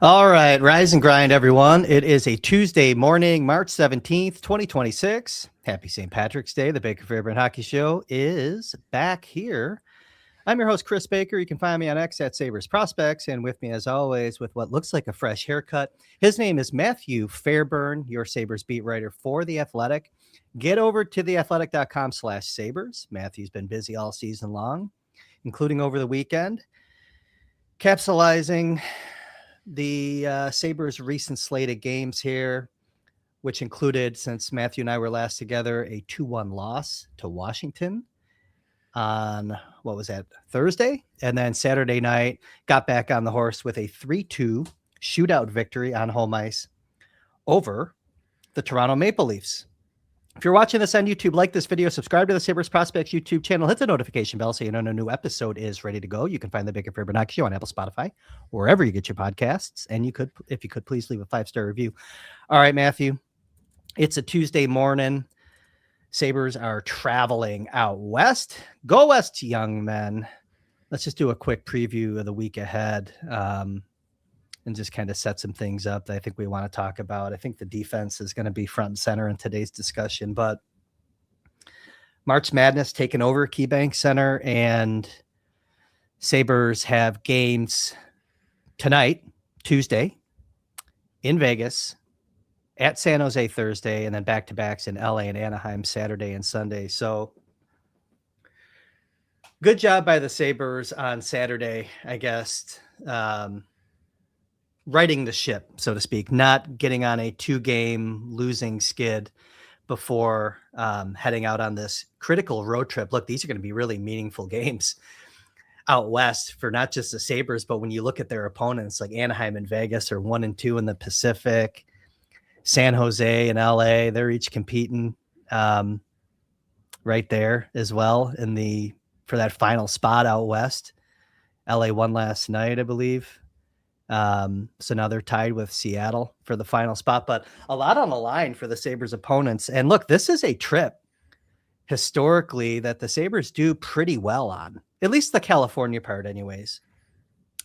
All right, rise and grind, everyone. It is a Tuesday morning, March 17th, 2026. Happy St. Patrick's Day. The Baker Fairbairn Hockey Show is back here. I'm your host, Chris Baker. You can find me on X at Sabres Prospects, and with me, as always, with what looks like a fresh haircut. His name is Matthew Fairbairn, your Sabres beat writer for The Athletic. Get over to theathletic.com/Sabres. Matthew's been busy all season long, including over the weekend, capsulizing the Sabres' recent slate of games here, which included, since Matthew and I were last together, a 2-1 loss to Washington on, what was that, Thursday? And then Saturday night, got back on the horse with a 3-2 shootout victory on home ice over the Toronto Maple Leafs. If you're watching this on YouTube, like this video, subscribe to the Sabres Prospects YouTube channel, hit the notification bell so you know when a new episode is ready to go. You can find the Baker Fairbairn Hockey Show on Apple, Spotify, wherever you get your podcasts. And you could, if you could, please leave a 5-star review. All right, Matthew, it's a Tuesday morning. Sabres are traveling out west. Go west, young men. Let's just do a quick preview of the week ahead. And just kind of set some things up that I think we want to talk about. I think the defense is going to be front and center in today's discussion, but March Madness taking over KeyBank Center, and Sabres have games tonight, Tuesday, in Vegas, at San Jose Thursday, and then back-to-backs in LA and Anaheim Saturday and Sunday. So good job by the Sabres on Saturday, I guess. Righting the ship, so to speak, not getting on a 2-game losing skid before heading out on this critical road trip. Look, these are going to be really meaningful games out west for not just the Sabres, but when you look at their opponents, like Anaheim and Vegas are 1 and 2 in the Pacific. San Jose and LA, they're each competing right there as well for that final spot out west. LA won last night, I believe. So now they're tied with Seattle for the final spot, but a lot on the line for the Sabres opponents. And look, this is a trip historically that the Sabres do pretty well on, at least the California part anyways.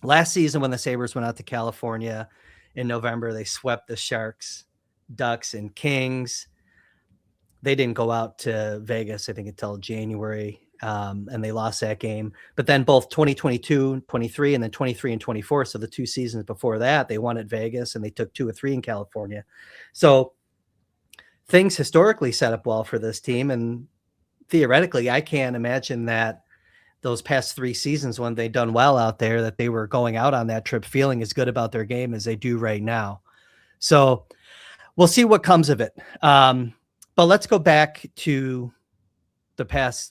Last season when the Sabres went out to California in November, they swept the Sharks, Ducks, and Kings. They didn't go out to Vegas, I think, until January. And they lost that game. But then both 2022, 23, and then 23 and 24. So the 2 seasons before that, they won at Vegas and they took 2 or 3 in California. So things historically set up well for this team. And theoretically, I can't imagine that those past 3 seasons when they've done well out there, that they were going out on that trip feeling as good about their game as they do right now. So we'll see what comes of it. But let's go back to the past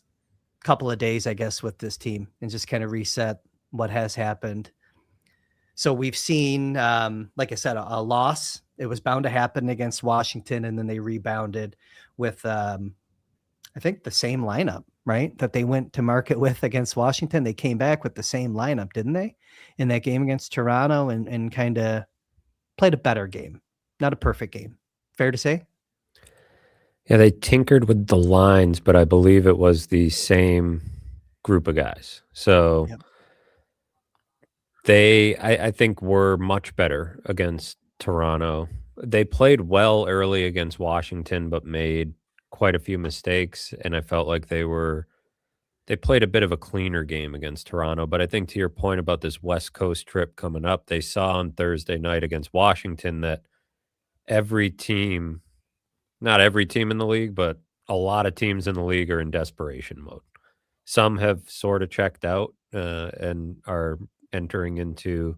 couple of days, I guess, with this team and just kind of reset what has happened. So we've seen, like I said, a loss. It was bound to happen against Washington, and then they rebounded with, I think, the same lineup, right, that they went to market with against Washington. They came back with the same lineup, didn't they, in that game against Toronto, and kind of played a better game. Not a perfect game. Fair to say? Yeah, they tinkered with the lines, but I believe it was the same group of guys. So Yep. I think, were much better against Toronto. They played well early against Washington, but made quite a few mistakes, and I felt like they played a bit of a cleaner game against Toronto. But I think, to your point about this West Coast trip coming up, they saw on Thursday night against Washington that every team, not every team in the league, but a lot of teams in the league are in desperation mode. Some have sort of checked out and are entering into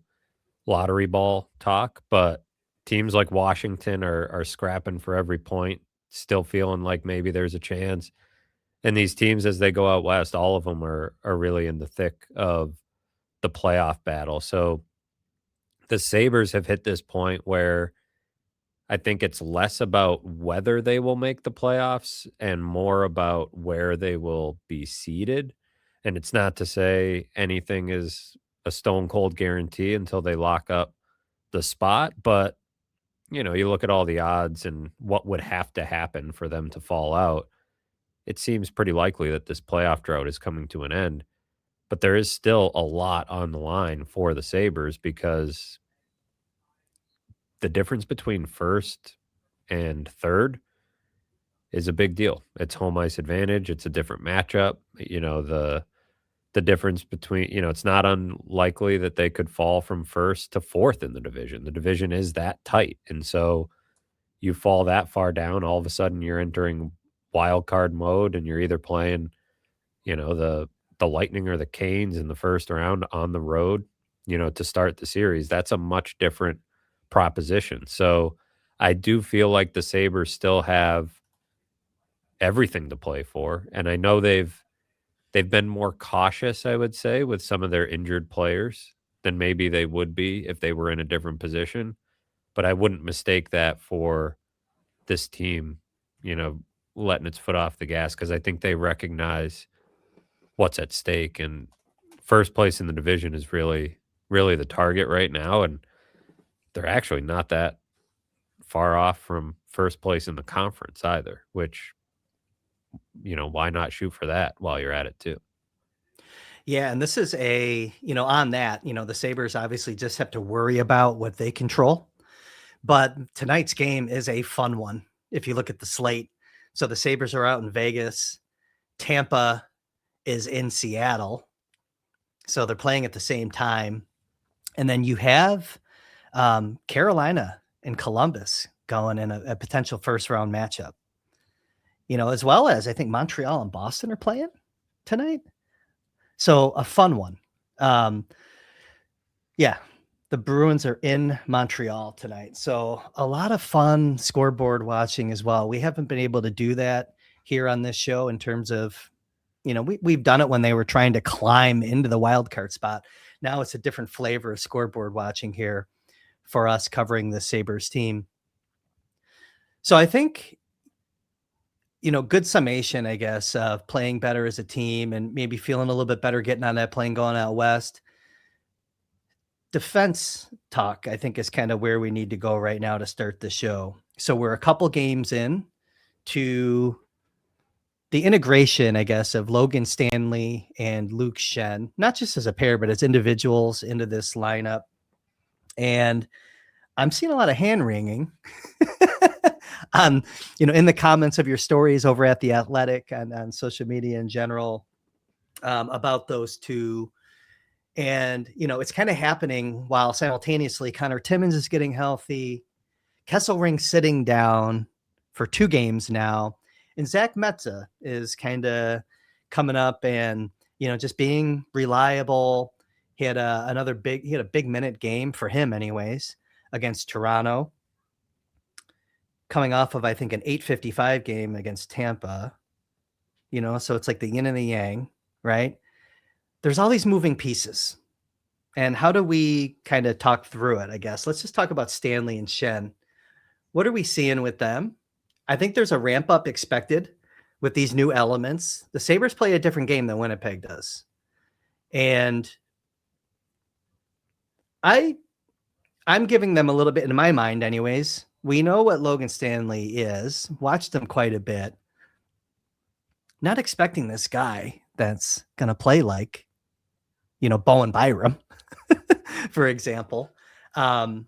lottery ball talk, but teams like Washington are scrapping for every point, still feeling like maybe there's a chance. And these teams, as they go out west, all of them are really in the thick of the playoff battle. So the Sabres have hit this point where I think it's less about whether they will make the playoffs and more about where they will be seated. And it's not to say anything is a stone cold guarantee until they lock up the spot, but you look at all the odds and what would have to happen for them to fall out. It seems pretty likely that this playoff drought is coming to an end. But there is still a lot on the line for the Sabres because the difference between first and third is a big deal. It's home ice advantage. It's a different matchup. The difference between, it's not unlikely that they could fall from first to fourth in the division. The division is that tight. And so you fall that far down, all of a sudden you're entering wild card mode and you're either playing, the Lightning or the Canes in the first round on the road, to start the series. That's a much different proposition. So I do feel like the Sabres still have everything to play for. And I know they've been more cautious, I would say, with some of their injured players than maybe they would be if they were in a different position. But I wouldn't mistake that for this team, letting its foot off the gas, because I think they recognize what's at stake. And first place in the division is really, really the target right now. And they're actually not that far off from first place in the conference either, which, why not shoot for that while you're at it too? Yeah, and this is on that, the Sabres obviously just have to worry about what they control. But tonight's game is a fun one if you look at the slate. So the Sabres are out in Vegas. Tampa is in Seattle. So they're playing at the same time. And then you have Carolina and Columbus going in a potential first round matchup. As well as I think Montreal and Boston are playing tonight. So a fun one. Yeah, the Bruins are in Montreal tonight. So a lot of fun scoreboard watching as well. We haven't been able to do that here on this show in terms of, we've done it when they were trying to climb into the wild card spot. Now it's a different flavor of scoreboard watching here for us covering the Sabres team. So I think, good summation, I guess, of playing better as a team and maybe feeling a little bit better getting on that plane going out west. Defense talk, I think, is kind of where we need to go right now to start the show. So we're a couple games in to the integration, I guess, of Logan Stanley and Luke Schenn, not just as a pair, but as individuals into this lineup. And I'm seeing a lot of hand wringing in the comments of your stories over at The Athletic and on social media in general about those two. And, it's kind of happening while simultaneously Connor Timmins is getting healthy, Kesselring sitting down for 2 games now, and Zach Metza is kind of coming up and, just being reliable. He had a big minute game for him anyways against Toronto, coming off of, I think, an 8:55 game against Tampa, so it's like the yin and the yang, right? There's all these moving pieces. And how do we kind of talk through it, I guess? Let's just talk about Stanley and Schenn. What are we seeing with them? I think there's a ramp up expected with these new elements. The Sabres play a different game than Winnipeg does. And I'm giving them a little bit, in my mind anyways. We know what Logan Stanley is. Watched him quite a bit. Not expecting this guy that's going to play like, Bowen Byram, for example. I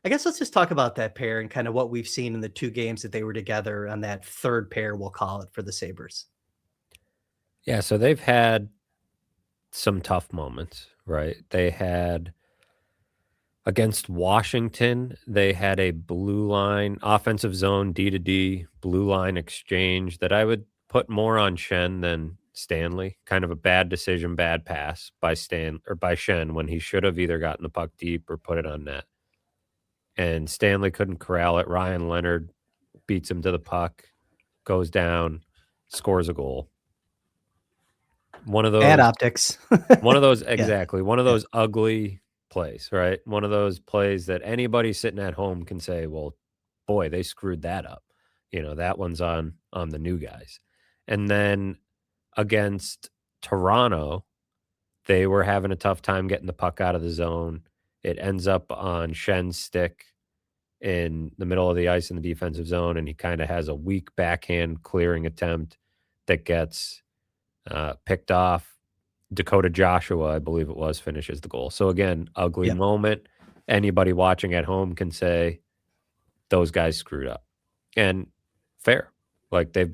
guess let's just talk about that pair and kind of what we've seen in the 2 games that they were together on that third pair, we'll call it, for the Sabres. Yeah, so they've had some tough moments, right? They had against Washington, they had a blue line offensive zone D to D blue line exchange that I would put more on Schenn than Stanley. Kind of a bad decision, bad pass by Schenn when he should have either gotten the puck deep or put it on net. And Stanley couldn't corral it. Ryan Leonard beats him to the puck, goes down, scores a goal. One of those bad optics. One of those exactly. One of those ugly plays, right? One of those plays that anybody sitting at home can say, "Well, boy, they screwed that up." That one's on the new guys. And then against Toronto, they were having a tough time getting the puck out of the zone. It ends up on Schenn's stick in the middle of the ice in the defensive zone, and he kind of has a weak backhand clearing attempt that gets picked off. Dakota Joshua, I believe it was, finishes the goal. So again, ugly moment. anybody watching at home can say those guys screwed up. And fair. Like they've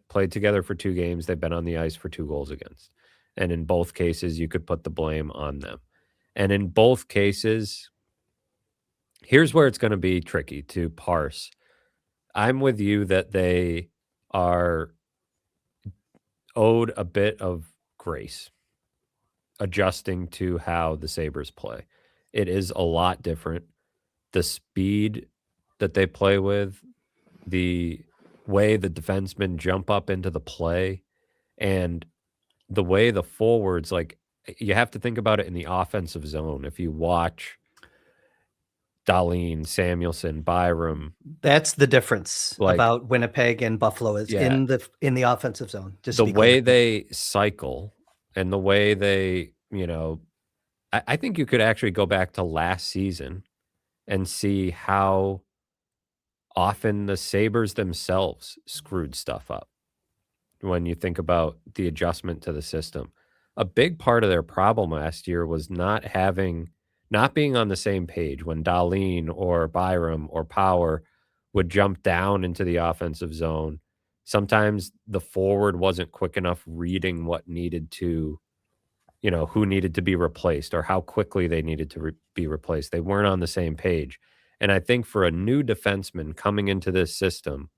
played together for 2 games, they've been on the ice for 2 goals against. And in both cases you could put the blame on them. And in both cases, here's where it's going to be tricky to parse. I'm with you that they are owed a bit of grace adjusting to how the Sabres play. It is a lot different. The speed that they play with, the way the defensemen jump up into the play, and the way the forwards, like, you have to think about it in the offensive zone. If you watch Dahlin, Samuelson, Byram, That's the difference like, about Winnipeg and Buffalo is yeah, in the offensive zone. Just the to be clear. way they cycle and the way they, I think you could actually go back to last season and see how often the Sabres themselves screwed stuff up when you think about the adjustment to the system. A big part of their problem last year was not being on the same page when Dahlin or Byram or Power would jump down into the offensive zone. Sometimes the forward wasn't quick enough reading what needed to, who needed to be replaced or how quickly they needed to be replaced. They weren't on the same page. And I think for a new defenseman coming into this system,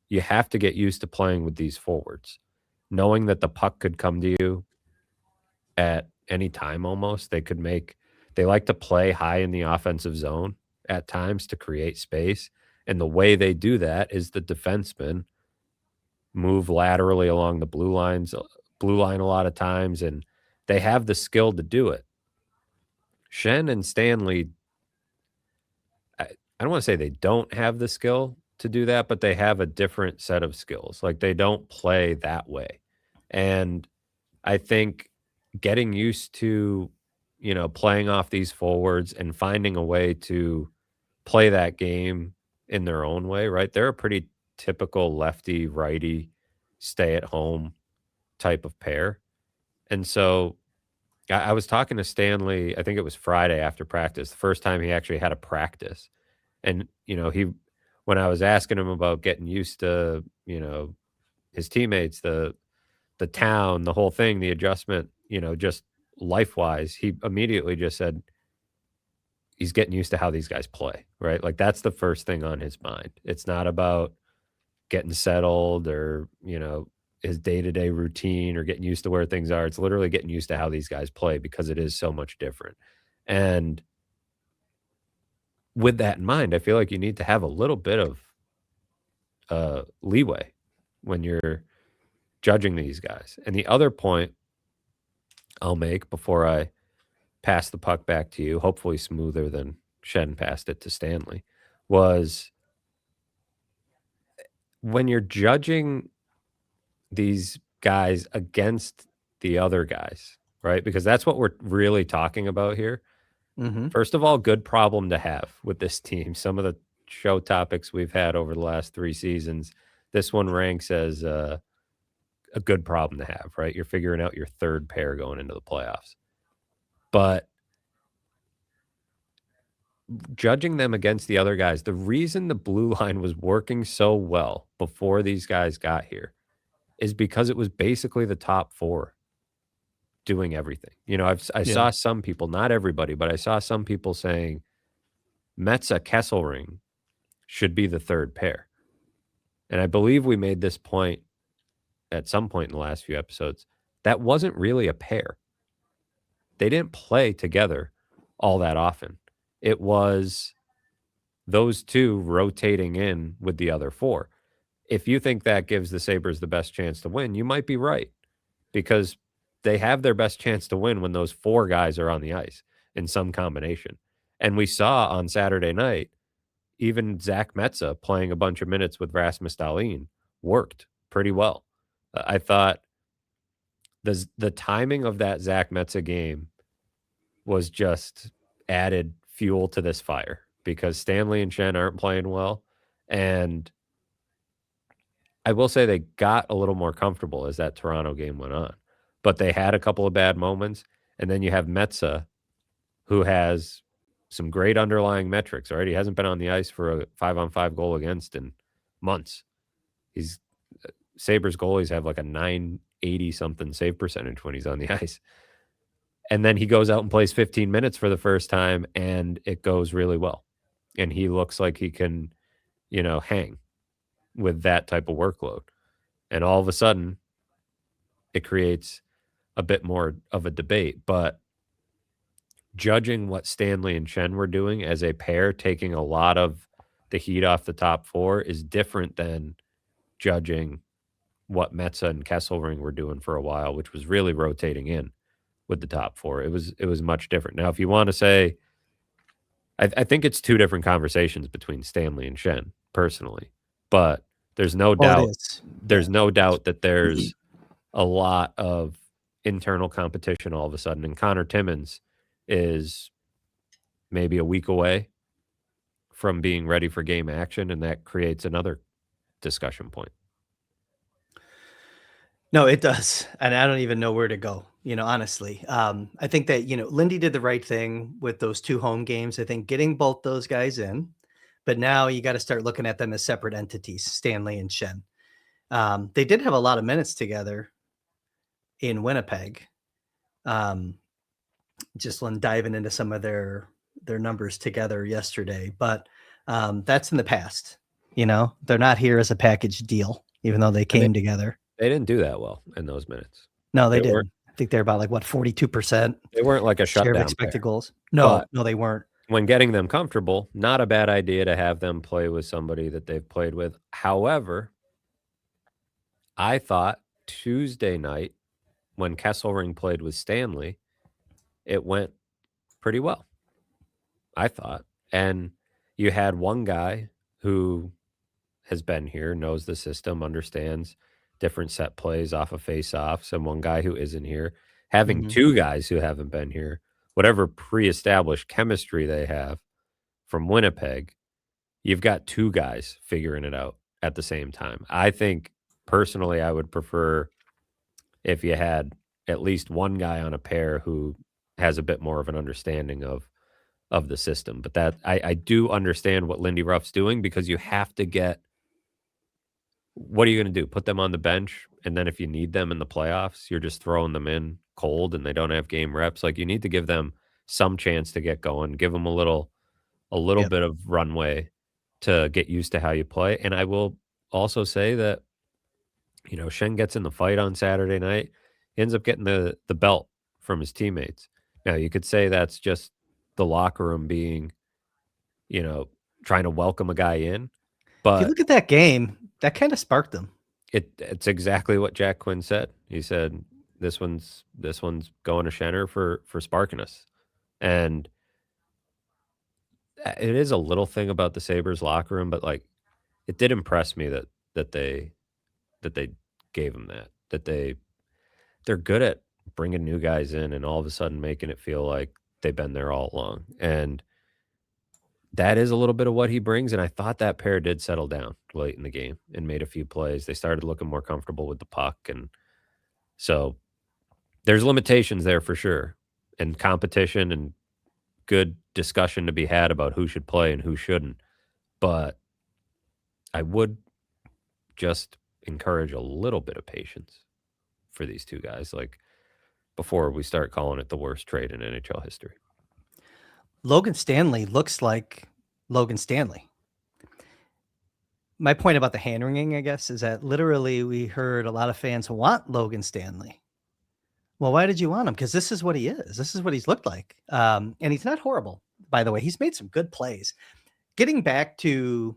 you have to get used to playing with these forwards, knowing that the puck could come to you at any time almost. They like to play high in the offensive zone at times to create space. And the way they do that is the defensemen move laterally along the blue line a lot of times, and they have the skill to do it. Schenn and Stanley, I don't want to say they don't have the skill to do that, but they have a different set of skills. Like they don't play that way. And I think getting used to, playing off these forwards and finding a way to play that game in their own way, right? They're a pretty typical lefty righty stay at home type of pair. And so I was talking to Stanley, I think it was Friday after practice, the first time he actually had a practice. And, when I was asking him about getting used to, his teammates, the town, the whole thing, the adjustment, just life-wise, he immediately just said he's getting used to how these guys play, right? Like that's the first thing on his mind. It's not about getting settled or, his day-to-day routine or getting used to where things are. It's literally getting used to how these guys play because it is so much different. And with that in mind, I feel like you need to have a little bit of leeway when you're judging these guys. And the other point I'll make before I pass the puck back to you, hopefully smoother than Schenn passed it to Stanley, was when you're judging these guys against the other guys, right? Because that's what we're really talking about here. Mm-hmm. First of all, good problem to have with this team. Some of the show topics we've had over the last 3 seasons, this one ranks as a good problem to have, right? You're figuring out your third pair going into the playoffs. But judging them against the other guys, the reason the blue line was working so well before these guys got here is because it was basically the top 4 doing everything. I saw some people, not everybody, but I saw some people saying Metsa Kesselring should be the third pair. And I believe we made this point at some point in the last few episodes. That wasn't really a pair. They didn't play together all that often. It was those two rotating in with the other 4. If you think that gives the Sabres the best chance to win, you might be right, because they have their best chance to win when those 4 guys are on the ice in some combination. And we saw on Saturday night, even Zach Metsa playing a bunch of minutes with Rasmus Dahlin worked pretty well. I thought the timing of that Zach Metsa game was just added fuel to this fire because Stanley and Schenn aren't playing well. And I will say they got a little more comfortable as that Toronto game went on. But they had a couple of bad moments. And then you have Metsa, who has some great underlying metrics, right? He hasn't been on the ice for a 5-on-5 goal against in months. He's Sabres goalies have like a 980 something save percentage when he's on the ice. And then he goes out and plays 15 minutes for the first time and it goes really well. And he looks like he can, hang with that type of workload. And all of a sudden, it creates a bit more of a debate. But judging what Stanley and Shen were doing as a pair, taking a lot of the heat off the top four, is different than judging what Metza and Kesselring were doing for a while, which was really rotating in with the top four. It was much different. Now, if you want to say, I think it's two different conversations between Stanley and Shen, personally. But there's no doubt. There's no doubt that there's a lot of internal competition all of a sudden, and Connor Timmins is maybe a week away from being ready for game action, and that creates another discussion point. No, it does. And I don't even know where to go, honestly. I think that, Lindy did the right thing with those 2 home games. I think getting both those guys in, but now you got to start looking at them as separate entities, Stanley and Shen. They did have a lot of minutes together in Winnipeg. Just diving into some of their numbers together yesterday, but that's in the past. They're not here as a package deal, even though they came together. They didn't do that well in those minutes. No, they didn't. I think they're about 42%. They weren't like a shutdown of expected goals. No, they weren't. When getting them comfortable, not a bad idea to have them play with somebody that they've played with. However, I thought Tuesday night when Kesselring played with Stanley, it went pretty well, I thought. And you had one guy who has been here, knows the system, understands different set plays off of face-offs, and one guy who isn't here. Having 2 guys who haven't been here, whatever pre-established chemistry they have from Winnipeg, you've got 2 guys figuring it out at the same time. I think, personally, I would prefer if you had at least one guy on a pair who has a bit more of an understanding of the system. But that I do understand what Lindy Ruff's doing, because you have to get, what are you going to do? Put them on the bench, and then if you need them in the playoffs, you're just throwing them in cold and they don't have game reps. Like, you need to give them some chance to get going, give them a little bit of runway to get used to how you play. And I will also say that, Shen gets in the fight on Saturday night, he ends up getting the belt from his teammates. Now, you could say that's just the locker room being, trying to welcome a guy in. But if you look at that game, that kind of sparked them. It's exactly what Jack Quinn said. He said, this one's going to Schenner for sparking us. And it is a little thing about the Sabres locker room, but it did impress me that they gave him that they're good at bringing new guys in and all of a sudden making it feel like they've been there all along. And that is a little bit of what he brings. And I thought that pair did settle down late in the game and made a few plays. They started looking more comfortable with the puck. And so there's limitations there for sure, and competition and good discussion to be had about who should play and who shouldn't. But I would just encourage a little bit of patience for these 2 guys, before we start calling it the worst trade in NHL history. Logan Stanley looks like Logan Stanley. My point about the hand wringing, I guess, is that literally we heard a lot of fans want Logan Stanley. Well, why did you want him? Because this is what he is. This is what he's looked like. And he's not horrible, by the way. He's made some good plays. Getting back to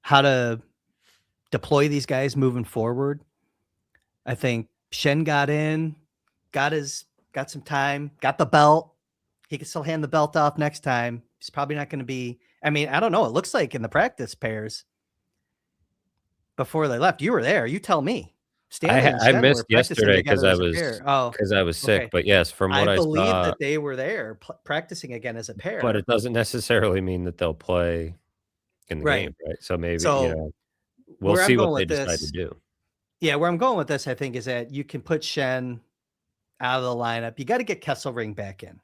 how to deploy these guys moving forward, I think Shen got in, got some time, got the belt. He can still hand the belt off next time. He's probably not going to be, I don't know. It looks like in the practice pairs before they left, you were there. You tell me. I missed yesterday because I was sick. Okay. But yes, from what I believe saw, that they were there practicing again as a pair. But it doesn't necessarily mean that they'll play in the game, right? So maybe we'll see what they decide to do. Yeah, where I'm going with this, I think, is that you can put Shen out of the lineup. You got to get Kesselring back in.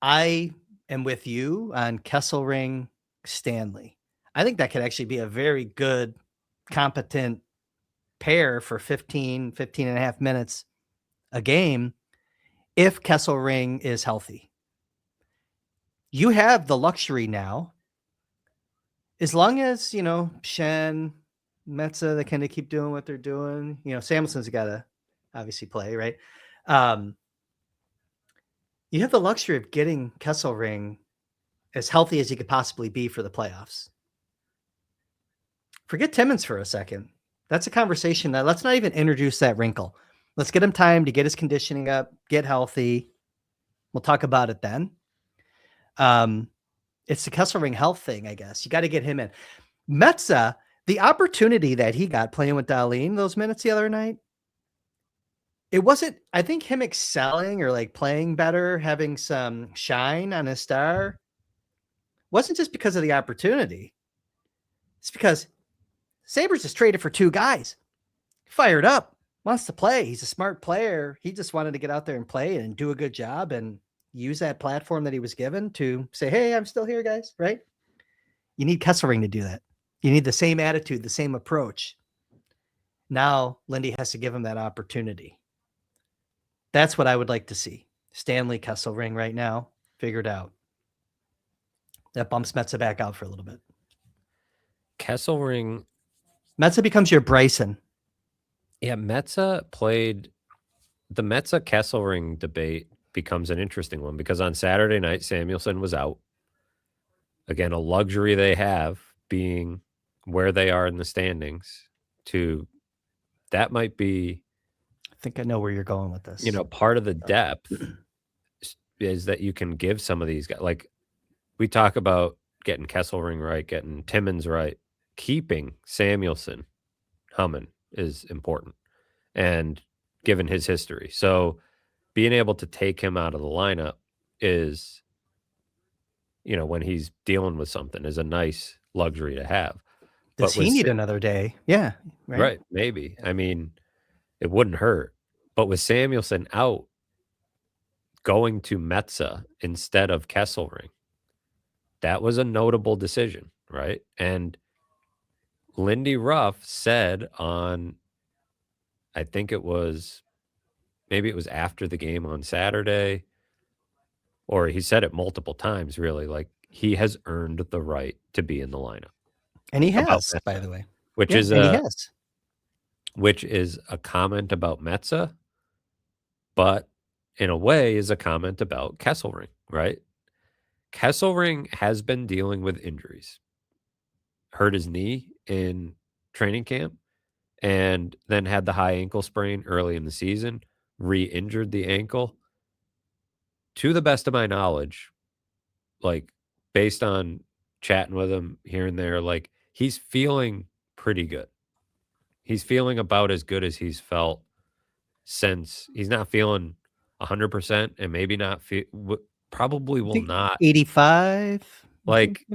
I am with you on Kesselring Stanley. I think that could actually be a very good, competent pair for 15 and a half minutes a game if Kesselring is healthy. You have the luxury now, as long as, Shen, Metza, they kind of keep doing what they're doing. Samuelson's got to obviously play, right? You have the luxury of getting Kesselring as healthy as he could possibly be for the playoffs. Forget Timmins for a second. That's a conversation that let's not even introduce that wrinkle. Let's get him time to get his conditioning up, get healthy. We'll talk about it then. It's the Kesselring health thing, I guess. You got to get him in. Metza, the opportunity that he got playing with Dahlin those minutes the other night, it wasn't, I think, him excelling or like playing better, having some shine on his star, wasn't just because of the opportunity. It's because Sabres just traded for two guys. Fired up, wants to play. He's a smart player. He just wanted to get out there and play and do a good job and use that platform that he was given to say, hey, I'm still here, guys, right? You need Kesselring to do that. You need the same attitude, the same approach. Now Lindy has to give him that opportunity. That's what I would like to see. Stanley Kesselring right now, figured out. That bumps Metza back out for a little bit. Kesselring. Metza becomes your Bryson. Yeah, Metza played. The Metza Kesselring debate becomes an interesting one because on Saturday night, Samuelson was out. Again, a luxury they have being where they are in the standings. That might be. I think I know where you're going with this. Part of the depth is that you can give some of these guys. Like we talk about getting Kesselring right, getting Timmins right, keeping Samuelson humming is important. And given his history. So being able to take him out of the lineup is, when he's dealing with something is a nice luxury to have. Does he need another day? Yeah. Right. Maybe. I mean, it wouldn't hurt. But with Samuelson out, going to Metza instead of Kesselring, that was a notable decision, right? And Lindy Ruff said on, I think maybe it was after the game on Saturday, or he said it multiple times, really, like he has earned the right to be in the lineup. And he has, by the way. Which is a comment about Metza, but in a way is a comment about Kesselring, right? Kesselring has been dealing with injuries. Hurt his knee in training camp and then had the high ankle sprain early in the season, re-injured the ankle. To the best of my knowledge, like based on chatting with him here and there, like he's feeling pretty good. He's feeling about as good as he's felt since. He's not feeling 100% and maybe not probably will not 85. Like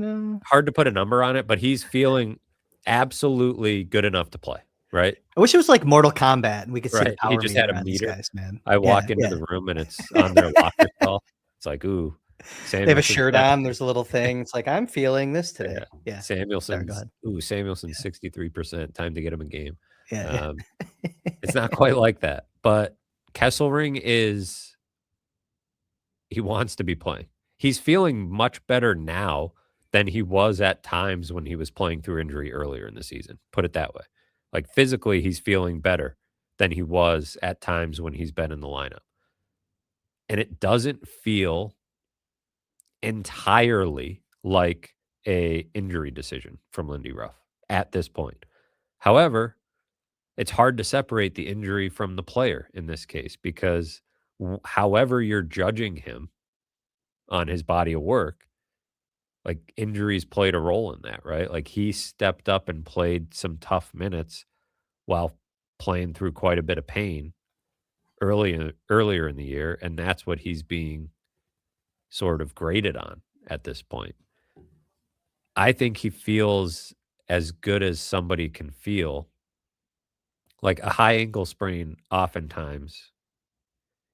hard to put a number on it, but he's feeling absolutely good enough to play. Right. I wish it was like Mortal Kombat and we could see the power he just had a on these meter. guys, man. I walk into the room and it's on their locker call. It's like, ooh, they have a shirt on. There's a little thing. It's like, I'm feeling this today. Yeah. Samuelson. Samuelson's 63%. Time to get him a game. Yeah. It's not quite like that, but Kesselring he wants to be playing. He's feeling much better now than he was at times when he was playing through injury earlier in the season. Put it that way. Like physically, he's feeling better than he was at times when he's been in the lineup. And it doesn't feel entirely like a injury decision from Lindy Ruff at this point. However, it's hard to separate the injury from the player in this case because however you're judging him on his body of work, like injuries played a role in that, right? Like he stepped up and played some tough minutes while playing through quite a bit of pain earlier in the year, and that's what he's being sort of graded on at this point. I think he feels as good as somebody can feel. Like a high ankle sprain, oftentimes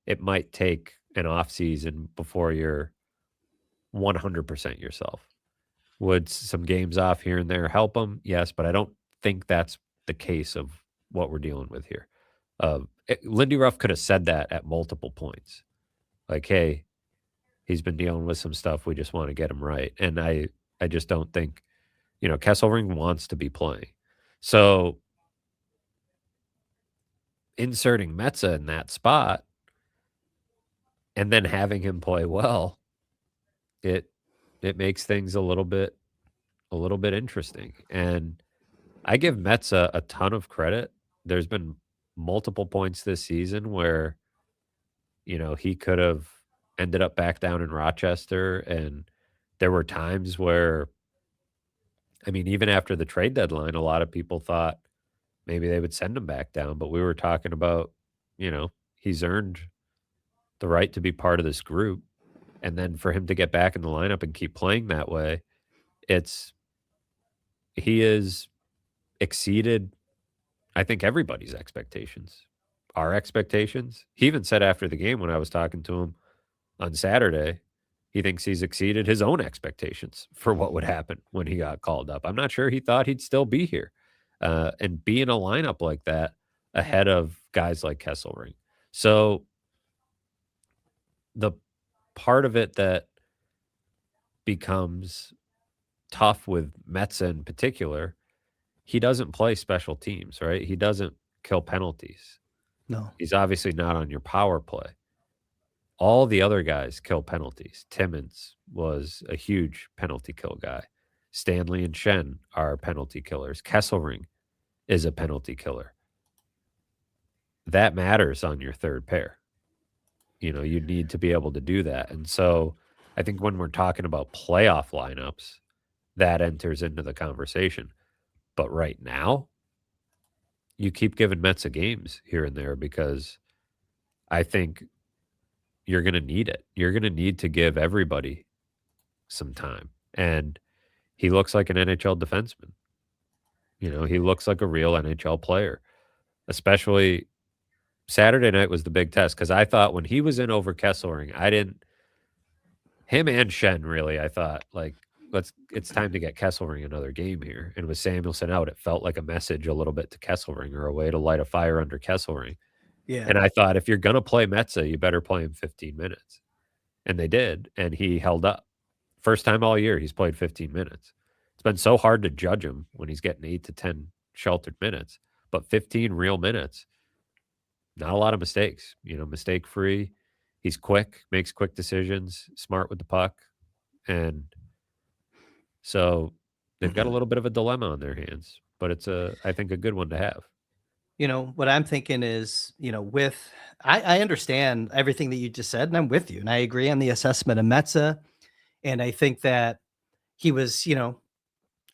it might take an off season before you're 100% yourself. Would some games off here and there help him? Yes, but I don't think that's the case of what we're dealing with here. Lindy Ruff could have said that at multiple points. Like, hey, he's been dealing with some stuff. We just want to get him right. And I just don't think, Kesselring wants to be playing. So inserting Metza in that spot and then having him play well, it makes things a little bit interesting. And I give Metza a ton of credit. There's been multiple points this season where, he could have ended up back down in Rochester. And there were times where, I mean, even after the trade deadline, a lot of people thought maybe they would send him back down. But we were talking about, he's earned the right to be part of this group. And then for him to get back in the lineup and keep playing that way, he has exceeded, I think, everybody's expectations. Our expectations. He even said after the game when I was talking to him on Saturday, he thinks he's exceeded his own expectations for what would happen when he got called up. I'm not sure he thought he'd still be here and be in a lineup like that ahead of guys like Kesselring. So the part of it that becomes tough with Metza in particular, he doesn't play special teams, right? He doesn't kill penalties. No. He's obviously not on your power play. All the other guys kill penalties. Timmins was a huge penalty kill guy. Stanley and Shen are penalty killers. Kesselring is a penalty killer. That matters on your third pair. You need to be able to do that. And so I think when we're talking about playoff lineups, that enters into the conversation. But right now, you keep giving Metza games here and there because I think you're going to need it. You're going to need to give everybody some time. And he looks like an NHL defenseman. He looks like a real NHL player. Especially Saturday night was the big test because I thought when he was in over Kesselring, him and Shen really, I thought, like, it's time to get Kesselring another game here. And with Samuelson out, it felt like a message a little bit to Kesselring or a way to light a fire under Kesselring. Yeah. And I thought, if you're going to play Metza, you better play him 15 minutes. And they did, and he held up. First time all year he's played 15 minutes. It's been so hard to judge him when he's getting 8 to 10 sheltered minutes, but 15 real minutes, not a lot of mistakes, mistake-free. He's quick, makes quick decisions, smart with the puck. And so they've got a little bit of a dilemma on their hands, but it's I think a good one to have. What I'm thinking is, I understand everything that you just said, and I'm with you, and I agree on the assessment of Metza. And I think that he was,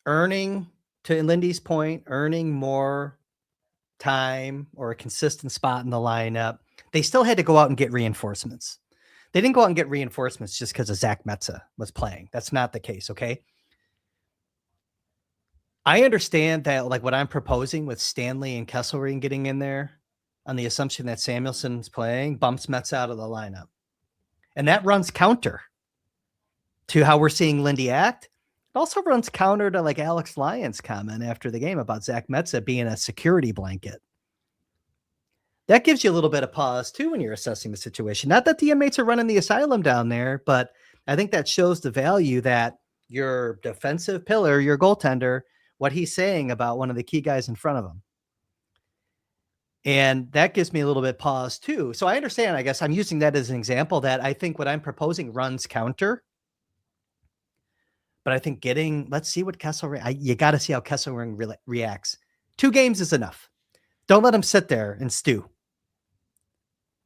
earning, to Lindy's point, earning more time or a consistent spot in the lineup. They still had to go out and get reinforcements. They didn't go out and get reinforcements just because of Zach Metza was playing. That's not the case, okay? I understand that, like, what I'm proposing with Stanley and Kesselring getting in there on the assumption that Samuelson's playing bumps Metza out of the lineup. And that runs counter to how we're seeing Lindy act. It also runs counter to, like, Alex Lyon's comment after the game about Zach Metza being a security blanket. That gives you a little bit of pause, too, when you're assessing the situation. Not that the inmates are running the asylum down there, but I think that shows the value that your defensive pillar, your goaltender, what he's saying about one of the key guys in front of him. And that gives me a little bit pause, too. So I understand, I guess I'm using that as an example that I think what I'm proposing runs counter. But I think let's see what Kesselring, you got to see how Kesselring reacts. 2 games is enough. Don't let him sit there and stew.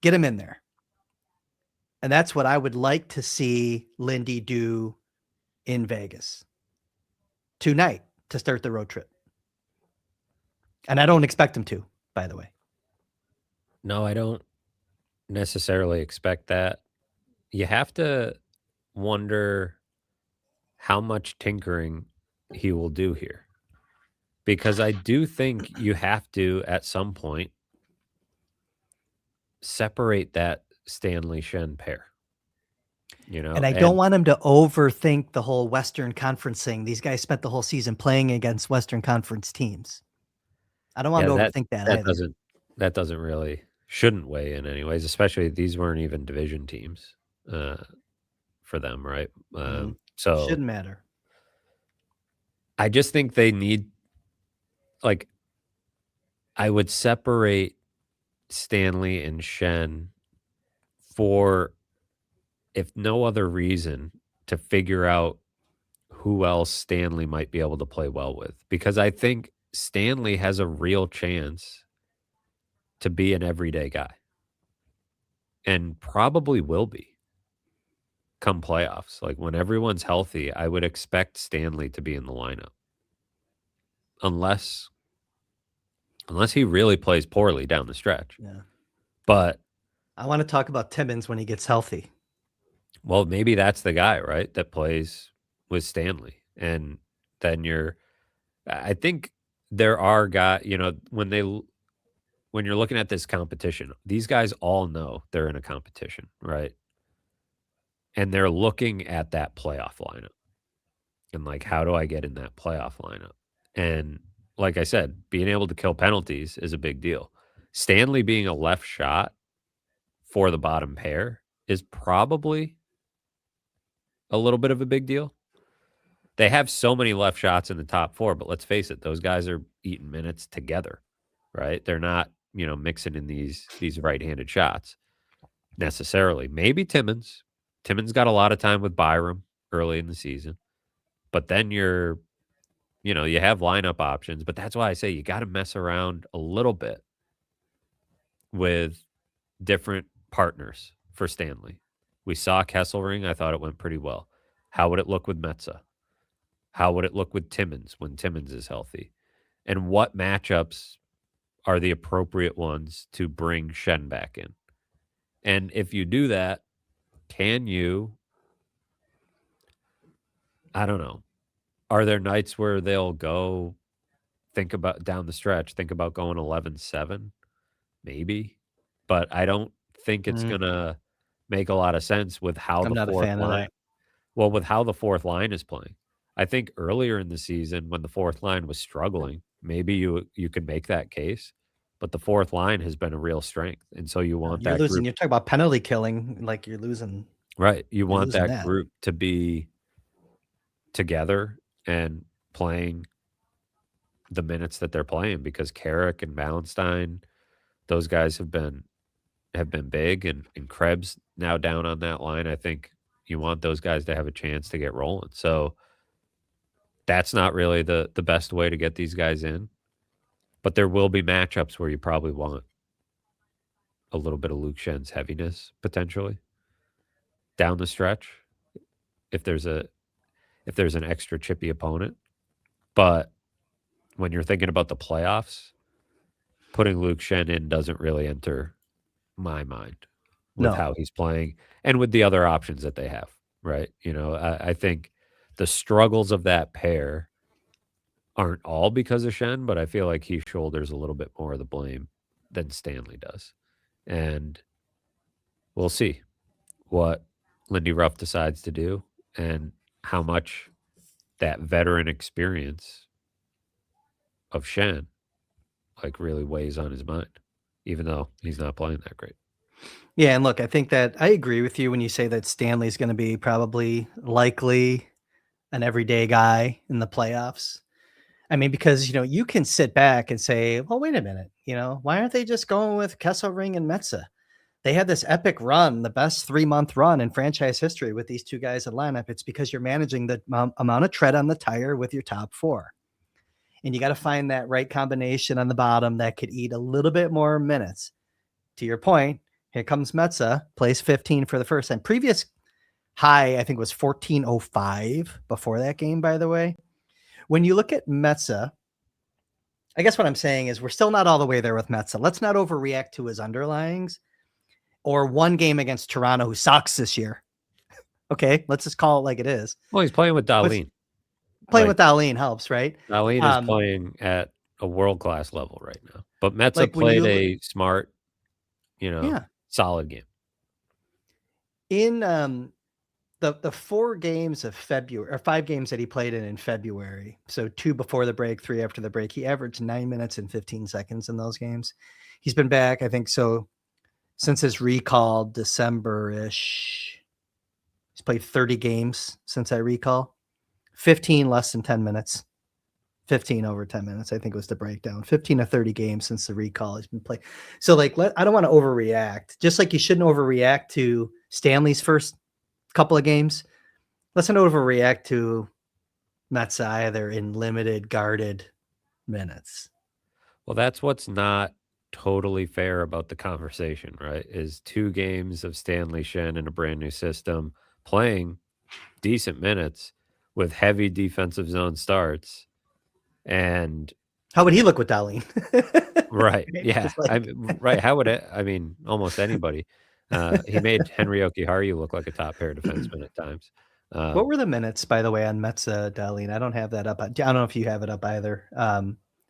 Get him in there. And that's what I would like to see Lindy do in Vegas tonight to start the road trip. And I don't expect him to, by the way. No, I don't necessarily expect that. You have to wonder how much tinkering he will do here. Because I do think you have to, at some point, separate that Stanley Shen pair. And I don't want him to overthink the whole Western Conference thing. These guys spent the whole season playing against Western Conference teams. I don't want him to overthink that either. That doesn't really shouldn't weigh in anyways, especially these weren't even division teams for them, right? So Shouldn't matter. I just think they need, like, I would separate Stanley and Shen for, if no other reason, to figure out who else Stanley might be able to play well with. Because I think Stanley has a real chance to be an everyday guy and probably will be come playoffs. Like, when everyone's healthy, I would expect Stanley to be in the lineup. Unless he really plays poorly down the stretch. Yeah. But I want to talk about Timmins when he gets healthy. well, maybe that's the guy, right, that plays with Stanley. And then I think there are guys, when you're looking at this competition, these guys all know they're in a competition, right? And they're looking at that playoff lineup and, like, how do I get in that playoff lineup? And like I said, being able to kill penalties is a big deal. Stanley being a left shot for the bottom pair is probably a little bit of a big deal. They have so many left shots in the top four, but let's face it, those guys are eating minutes together, right? They're not, mixing in these right-handed shots necessarily. Maybe Timmins. Timmins got a lot of time with Byram early in the season. But then you have lineup options. But that's why I say you got to mess around a little bit with different partners for Stanley. We saw Kesselring. I thought it went pretty well. How would it look with Metza? How would it look with Timmins when Timmins is healthy? And what matchups are the appropriate ones to bring Shen back in? And if you do that, can you, I don't know, are there nights where they'll go think about down the stretch, think about going 11-7? Maybe. But I don't think it's going to make a lot of sense with how I'm the not a fourth fan of line. that. Well, with how the fourth line is playing. I think earlier in the season when the fourth line was struggling, maybe you could make that case. But the fourth line has been a real strength. And so you want You're that losing. group. You're talking about penalty killing, like you're losing. Right. You want losing that that. group to be together and playing the minutes that they're playing, because Carrick and Ballantyne, those guys have been big, and Krebs now down on that line. I think you want those guys to have a chance to get rolling. So that's not really the best way to get these guys in. But there will be matchups where you probably want a little bit of Luke Schen's heaviness potentially down the stretch if there's an extra chippy opponent. But when you're thinking about the playoffs, putting Luke Schenn in doesn't really enter my mind with how he's playing and with the other options that they have, right? I think the struggles of that pair aren't all because of Schenn, but I feel like he shoulders a little bit more of the blame than Stanley does. And we'll see what Lindy Ruff decides to do and how much that veteran experience of Schenn really weighs on his mind, even though he's not playing that great. Yeah, and look, I think that I agree with you when you say that Stanley's going to be probably likely an everyday guy in the playoffs. I mean, because, you can sit back and say, well, wait a minute, why aren't they just going with Kesselring and Metza? They had this epic run, the best 3-month run in franchise history with these two guys in lineup. It's because you're managing the amount of tread on the tire with your top four. And you got to find that right combination on the bottom that could eat a little bit more minutes. To your point, here comes Metza, plays 15 for the first time. Previous high, I think, was 14:05 before that game, by the way. When you look at Metza, I guess what I'm saying is we're still not all the way there with Metza. Let's not overreact to his underlyings or one game against Toronto, who sucks this year. Okay, let's just call it like it is. Well, he's playing with Dahlin. Playing with Dahlin helps, right? Dahlin is playing at a world-class level right now. But Metza played a smart, solid game. In the 4 games of February, or 5 games that he played in February, so 2 before the break, 3 after the break, he averaged 9 minutes and 15 seconds in those games. He's been back, I think so, since his recall, December-ish. He's played 30 games since that recall. 15 less than 10 minutes. 15 over 10 minutes, I think was the breakdown. 15 to 30 games since the recall has been played. So, like, I don't want to overreact. Just like you shouldn't overreact to Stanley's first couple of games, let's not overreact to Mets either in limited, guarded minutes. Well, that's what's not totally fair about the conversation, right? Is 2 games of Stanley Shen in a brand new system playing decent minutes with heavy defensive zone starts. And how would he look with Darlene? Right. Yeah. Like... right. How would it? I mean, almost anybody. He made Henry Okiharu look like a top pair defenseman at times. What were the minutes, by the way, on Metza Darlene? I don't have that up. I don't know if you have it up either.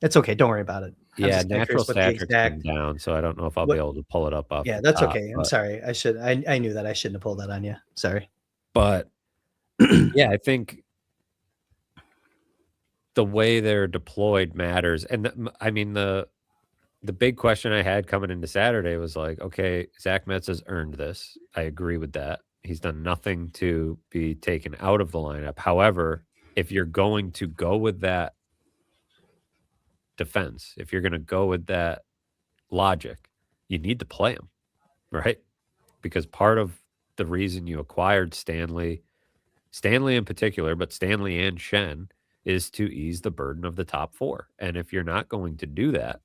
It's okay. Don't worry about it. Yeah, natural stats came down, so I don't know if I'll be able to pull it up off. Yeah, that's okay. I'm sorry. I knew that. I shouldn't have pulled that on you. Sorry. But yeah, I think the way they're deployed matters. And I mean, the big question I had coming into Saturday was like, okay, Zach Metz has earned this. I agree with that. He's done nothing to be taken out of the lineup. However, if you're going to go with that defense, if you're going to go with that logic, you need to play him, right? Because part of the reason you acquired Stanley in particular, but Stanley and Shen, is to ease the burden of the top 4. And if you're not going to do that,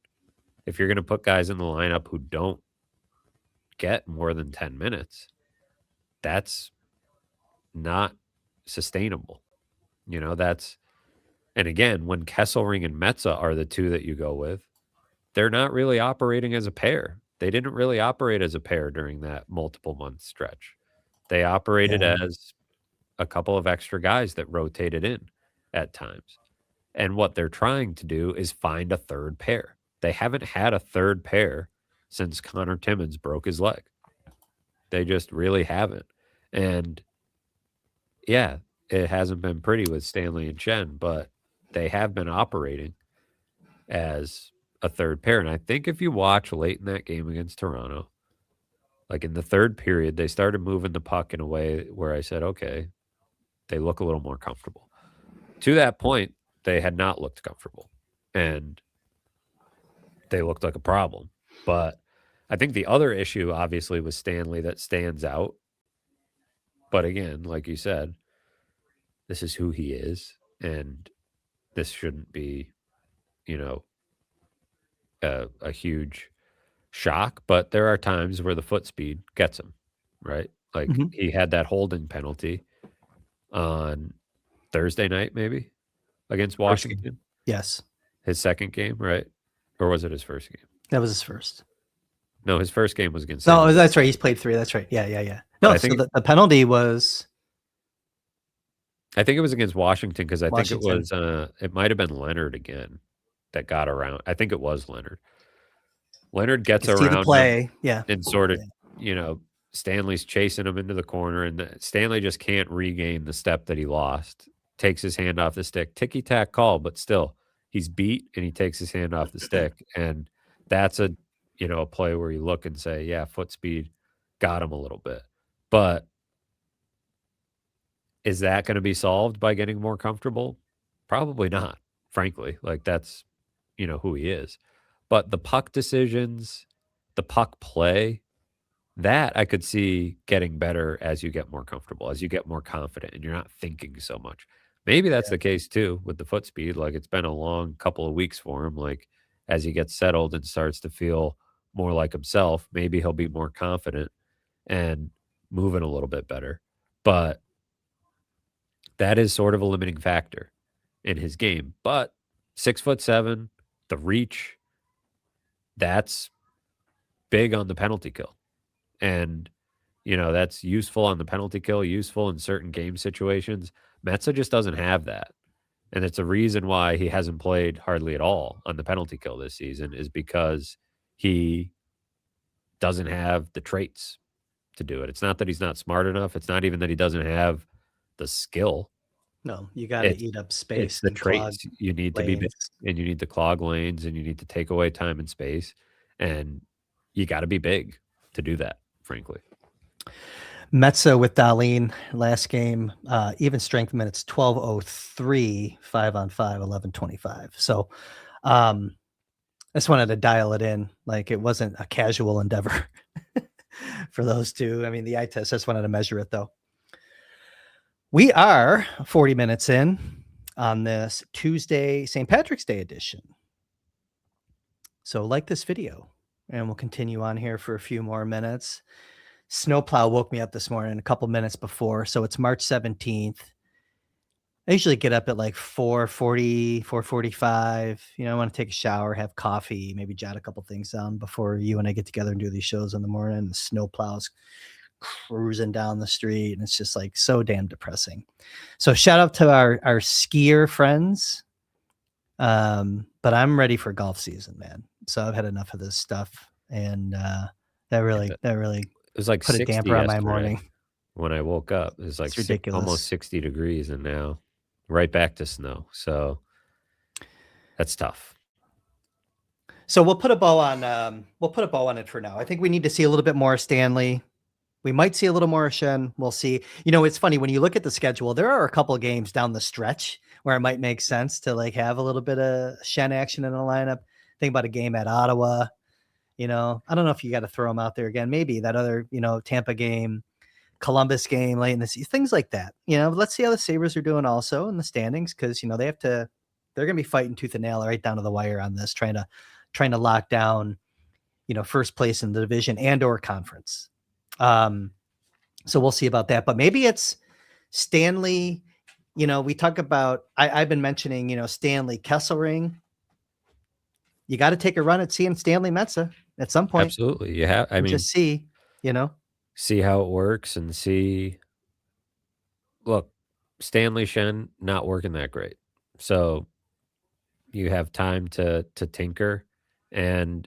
if you're going to put guys in the lineup who don't get more than 10 minutes, that's not sustainable. You know, and again, when Kesselring and Metza are the 2 that you go with, they're not really operating as a pair. They didn't really operate as a pair during that multiple month stretch. They operated as a couple of extra guys that rotated in at times. And what they're trying to do is find a third pair. They haven't had a third pair since Connor Timmins broke his leg. They just really haven't. And yeah, it hasn't been pretty with Stanley and Shen, but they have been operating as a third pair. And I think if you watch late in that game against Toronto, like in the third period, they started moving the puck in a way where I said, okay, they look a little more comfortable. To that point, they had not looked comfortable. And they looked like a problem. But I think the other issue, obviously, was Stanley that stands out. But again, like you said, this is who he is. And this shouldn't be, you know, a huge shock. But there are times where the foot speed gets him, right? Like he had that holding penalty on Thursday night, maybe, against Washington. Yes. His second game, right? Or was it his first game? That was his first. No, his first game was against. No, that's right. He's played 3. That's right. Yeah. No, so the penalty was. I think it was against Washington because I think it was. It might have been Leonard again that got around. I think it was Leonard. Leonard gets around the play, and sort of, Stanley's chasing him into the corner, and Stanley just can't regain the step that he lost. Takes his hand off the stick. Ticky-tack call, but still, he's beat, and he takes his hand off the stick. And that's a play where you look and say, yeah, foot speed got him a little bit. But is that going to be solved by getting more comfortable? Probably not, frankly. Like, that's, who he is. But the puck decisions, the puck play, that I could see getting better as you get more comfortable, as you get more confident, and you're not thinking so much. Maybe that's the case too with the foot speed. Like, it's been a long couple of weeks for him. Like, as he gets settled and starts to feel more like himself, maybe he'll be more confident and moving a little bit better. But that is sort of a limiting factor in his game. But 6'7", the reach, that's big on the penalty kill. And, that's useful on the penalty kill, useful in certain game situations. Metza just doesn't have that. And it's a reason why he hasn't played hardly at all on the penalty kill this season, is because he doesn't have the traits to do it. It's not that he's not smart enough. It's not even that he doesn't have the skill. No, you got to It's eat up it's space the and clog traits. You need to be big, lanes. and you need to clog lanes, and you need to take away time and space, and you got to be big to do that, frankly. Metza with Darlene last game, even strength minutes 12:03, 5-on-5, 11:25. So I just wanted to dial it in. Like it wasn't a casual endeavor for those two. I mean, the eye test, I just wanted to measure it though. We are 40 minutes in on this Tuesday, St. Patrick's Day edition. So like this video, and we'll continue on here for a few more minutes. Snowplow woke me up this morning a couple minutes before. So it's March 17th. I usually get up at like 4:40, 4:45. I want to take a shower, have coffee, maybe jot a couple things down before you and I get together and do these shows in the morning. The snowplow's cruising down the street, and it's just like so damn depressing. So shout out to our skier friends. But I'm ready for golf season, man. So I've had enough of this stuff, and that really It was like put a 60 damper on my yesterday morning. when I woke up. It was like It's ridiculous. almost 60 degrees, and now right back to snow. So that's tough. So we'll put a bow on it for now. I think we need to see a little bit more Stanley. We might see a little more Shen. We'll see. It's funny when you look at the schedule, there are a couple of games down the stretch where it might make sense to like have a little bit of Shen action in the lineup. Think about a game at Ottawa. I don't know if you got to throw them out there again. Maybe that other, Tampa game, Columbus game late in the season, things like that. Let's see how the Sabres are doing also in the standings, because they're gonna be fighting tooth and nail right down to the wire on this, trying to lock down, first place in the division and or conference. So we'll see about that. But maybe it's Stanley. We talk about I've been mentioning, Stanley Kesselring. You got to take a run at seeing Stanley Metza at some point. Absolutely. You have, I mean, just see how it works and see. Look, Stanley Shen not working that great. So you have time to tinker. And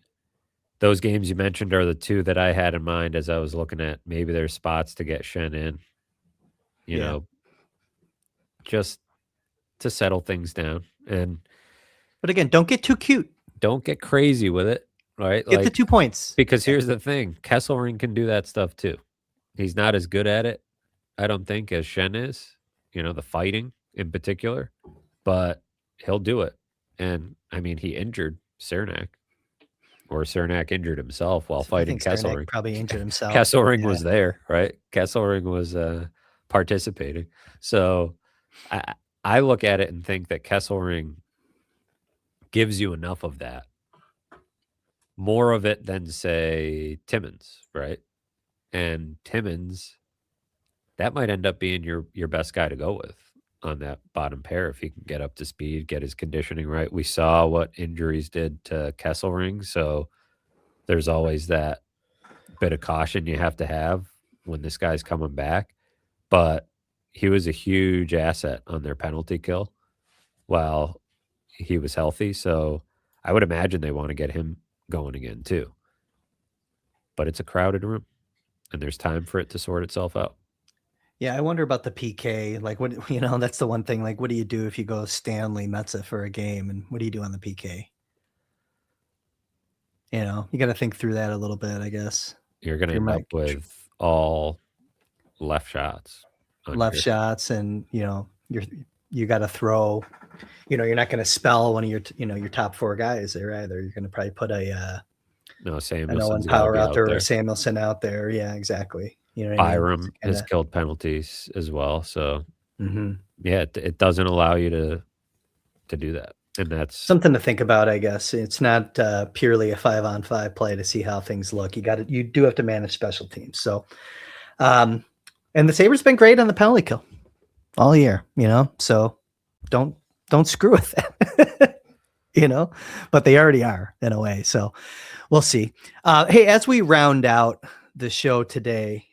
those games you mentioned are the two that I had in mind as I was looking at maybe there's spots to get Shen in, just to settle things down. But again, don't get too cute. Don't get crazy with it, right? Get the 2 points. Because here's the thing. Kesselring can do that stuff too. He's not as good at it, I don't think, as Shen is, the fighting in particular, but he'll do it. And I mean, he injured Cernak, or Cernak injured himself while fighting Kesselring. Probably injured himself. Kesselring was there, right? Kesselring was participating. So I look at it and think that Kesselring gives you enough of that. More of it than, say, Timmins, right? And Timmins, that might end up being your best guy to go with on that bottom pair if he can get up to speed, get his conditioning right. We saw what injuries did to Kesselring, so there's always that bit of caution you have to have when this guy's coming back. But he was a huge asset on their penalty kill while he was healthy, so I would imagine they want to get him going again too. But it's a crowded room, and there's time for it to sort itself out. Yeah, I wonder about the PK. Like, what that's the one thing. Like, what do you do if you go Stanley Metza for a game, and what do you do on the PK? You got to think through that a little bit, I guess. You're going to end up with all left shots. Shots, and you got to throw. You're not going to spell one of your your top 4 guys there either. You're going to probably put an Owen Power out there or Samuelson out there. Yeah, exactly. Byram has killed penalties as well. So yeah, it doesn't allow you to do that. And that's something to think about, I guess. It's not purely a 5-on-5 play to see how things look. You do have to manage special teams. So, and the Sabres been great on the penalty kill all year, so don't screw with that, but they already are in a way. So we'll see. Hey, as we round out the show today,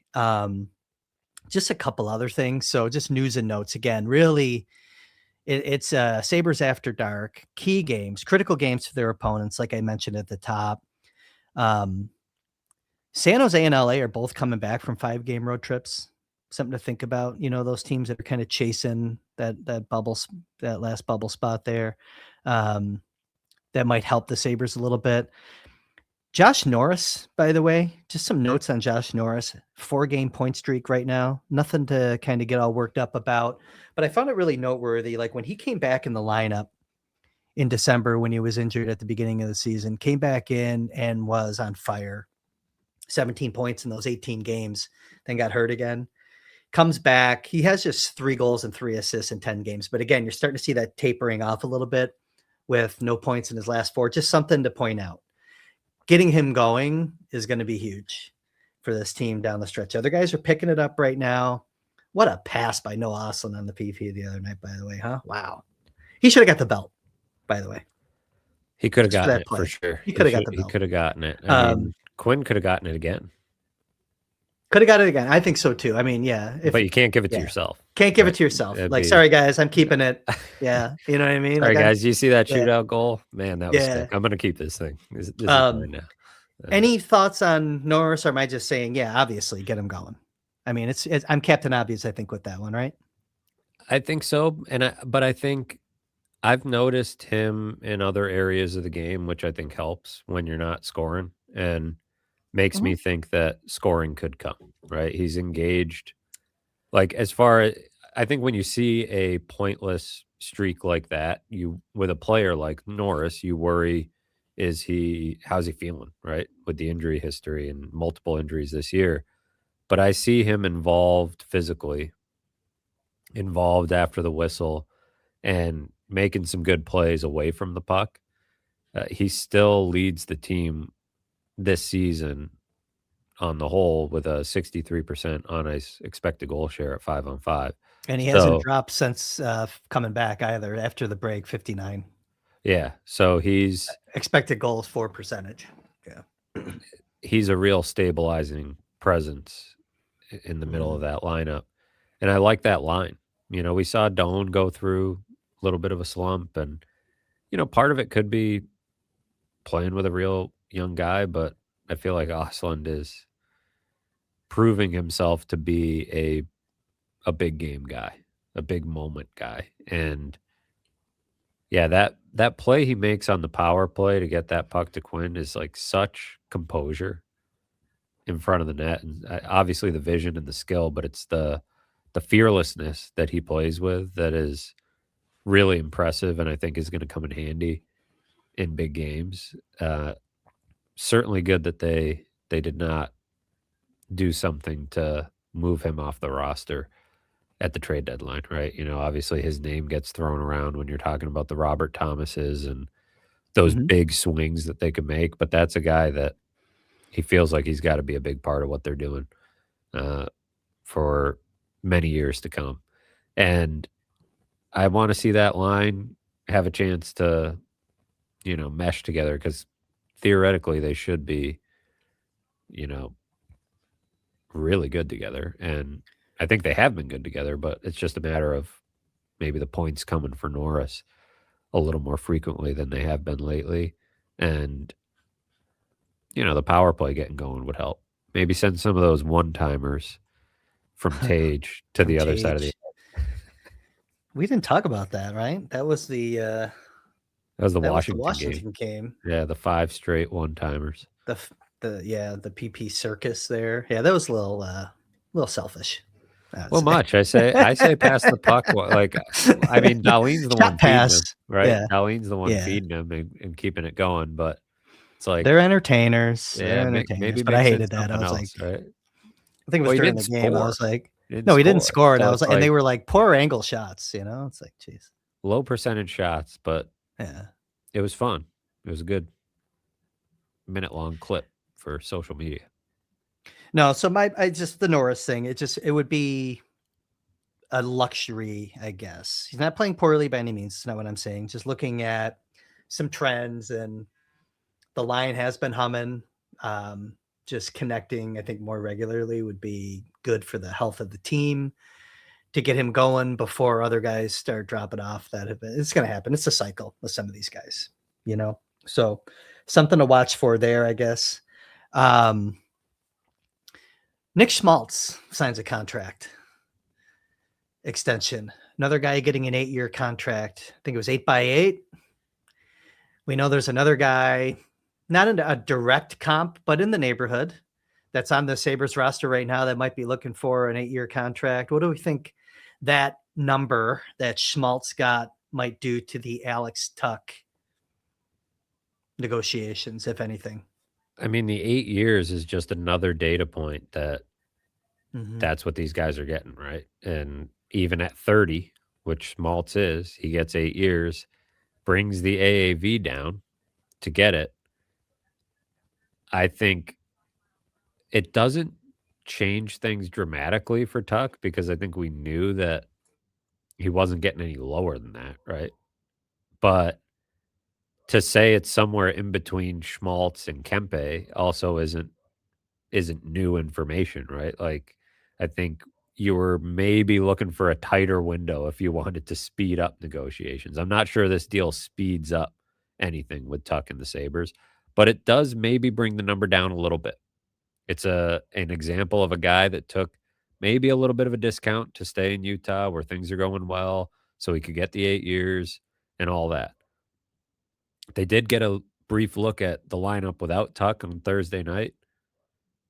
just a couple other things. So just news and notes again, really it's Sabres After Dark, key games, critical games for their opponents. Like I mentioned at the top, San Jose and LA are both coming back from 5-game road trips. Something to think about. Those teams that are kind of chasing that last bubble spot there. Um, that might help the Sabres a little bit. Josh Norris, by the way, just some notes on Josh Norris. 4-game point streak right now. Nothing to kind of get all worked up about. But I found it really noteworthy. Like when he came back in the lineup in December when he was injured at the beginning of the season, came back in and was on fire. 17 points in those 18 games, then got hurt again. Comes back. He has just 3 goals and 3 assists in 10 games. But again, you're starting to see that tapering off a little bit with no points in his last 4. Just something to point out. Getting him going is going to be huge for this team down the stretch. Other guys are picking it up right now. What a pass by Noah Ostlund on the PP the other night, by the way, huh? Wow. He should have got the belt, by the way. He could have gotten it for sure. He could have got the belt. He could have gotten it. I mean, Quinn could have gotten it again. Could have got it again. I think so too. I mean, yeah. But you can't give it to yourself. Can't give it to yourself. Sorry guys, I'm keeping it. Yeah. You know what I mean? Sorry guys, you see that shootout goal? Man, that was sick. I'm going to keep this thing. This is mine now. Any thoughts on Norris, or am I just saying, yeah, obviously get him going? I mean, I'm Captain Obvious, I think, with that one, right? I think so. But I think I've noticed him in other areas of the game, which I think helps when you're not scoring and makes me think that scoring could come, right? He's engaged. Like I think when you see a pointless streak like that, with a player like Norris, you worry, how's he feeling, right? With the injury history and multiple injuries this year. But I see him involved physically, involved after the whistle, and making some good plays away from the puck. He still leads the team this season on the whole with a 63% on ice expected goal share at 5-on-5. And he hasn't dropped since coming back either after the break, 59. Yeah. So he's expected goals for percentage. Yeah. He's a real stabilizing presence in the middle of that lineup. And I like that line. We saw Doan go through a little bit of a slump, and, part of it could be playing with a real young guy, but I feel like Ostlund is proving himself to be a big game guy, a big moment guy. And yeah, that play he makes on the power play to get that puck to Quinn is like such composure in front of the net, and obviously the vision and the skill, but it's the fearlessness that he plays with that is really impressive, and I think is going to come in handy in big games. Certainly good that they did not do something to move him off the roster at the trade deadline, right? Obviously his name gets thrown around when you're talking about the Robert Thomases and those big swings that they could make, but that's a guy that he feels like he's got to be a big part of what they're doing for many years to come. And I want to see that line have a chance to, mesh together, because theoretically they should be, really good together. And I think they have been good together, but it's just a matter of maybe the points coming for Norris a little more frequently than they have been lately. And, the power play getting going would help. Maybe send some of those one-timers from Tage to the other side of the. We didn't talk about that, right? That was the Washington game. Yeah, the 5 straight one-timers. The PP circus there. Yeah, that was a little selfish. Much. I say pass the puck. Like, I mean, Dahlin's the one feeding him, right? Yeah. Dahlin's the one feeding him and keeping it going, but it's like they're entertainers. Yeah, maybe. But I hated that. I was like, right? I think it was during the game. I was like, no, he didn't score. And I was like, and they were like poor angle shots. It's like, geez, low percentage shots, but yeah, it was fun. It was a good minute-long clip for social media. No, so the Norris thing, it would be a luxury, I guess. He's not playing poorly by any means. It's not what I'm saying. Just looking at some trends, and the line has been humming. Just connecting, I think, more regularly would be good for the health of the team to get him going before other guys start dropping off. It's going to happen. It's a cycle with some of these guys, so something to watch for there, I guess. Nick Schmaltz signs a contract extension. Another guy getting an 8-year contract. I think it was 8x8. We know there's another guy, not in a direct comp, but in the neighborhood, that's on the Sabres roster right now that might be looking for an 8-year contract. What do we think that number that Schmaltz got might do to the Alex Tuch negotiations, if anything? I mean, the 8 years is just another data point that Mm-hmm. that's what these guys are getting, right? And even at 30, which Schmaltz is, he gets 8 years, brings the AAV down to get it. I think it doesn't change things dramatically for Tuch because I think we knew that he wasn't getting any lower than that, right? But to say it's somewhere in between Schmaltz and Kempe also isn't new information, right? Like, I think you were maybe looking for a tighter window if you wanted to speed up negotiations. I'm not sure this deal speeds up anything with Tuch and the Sabres, but it does maybe bring the number down a little bit. It's an example of a guy that took maybe a little bit of a discount to stay in Utah where things are going well, so he could get the 8 years and all that. They did get a brief look at the lineup without Tuch on Thursday night.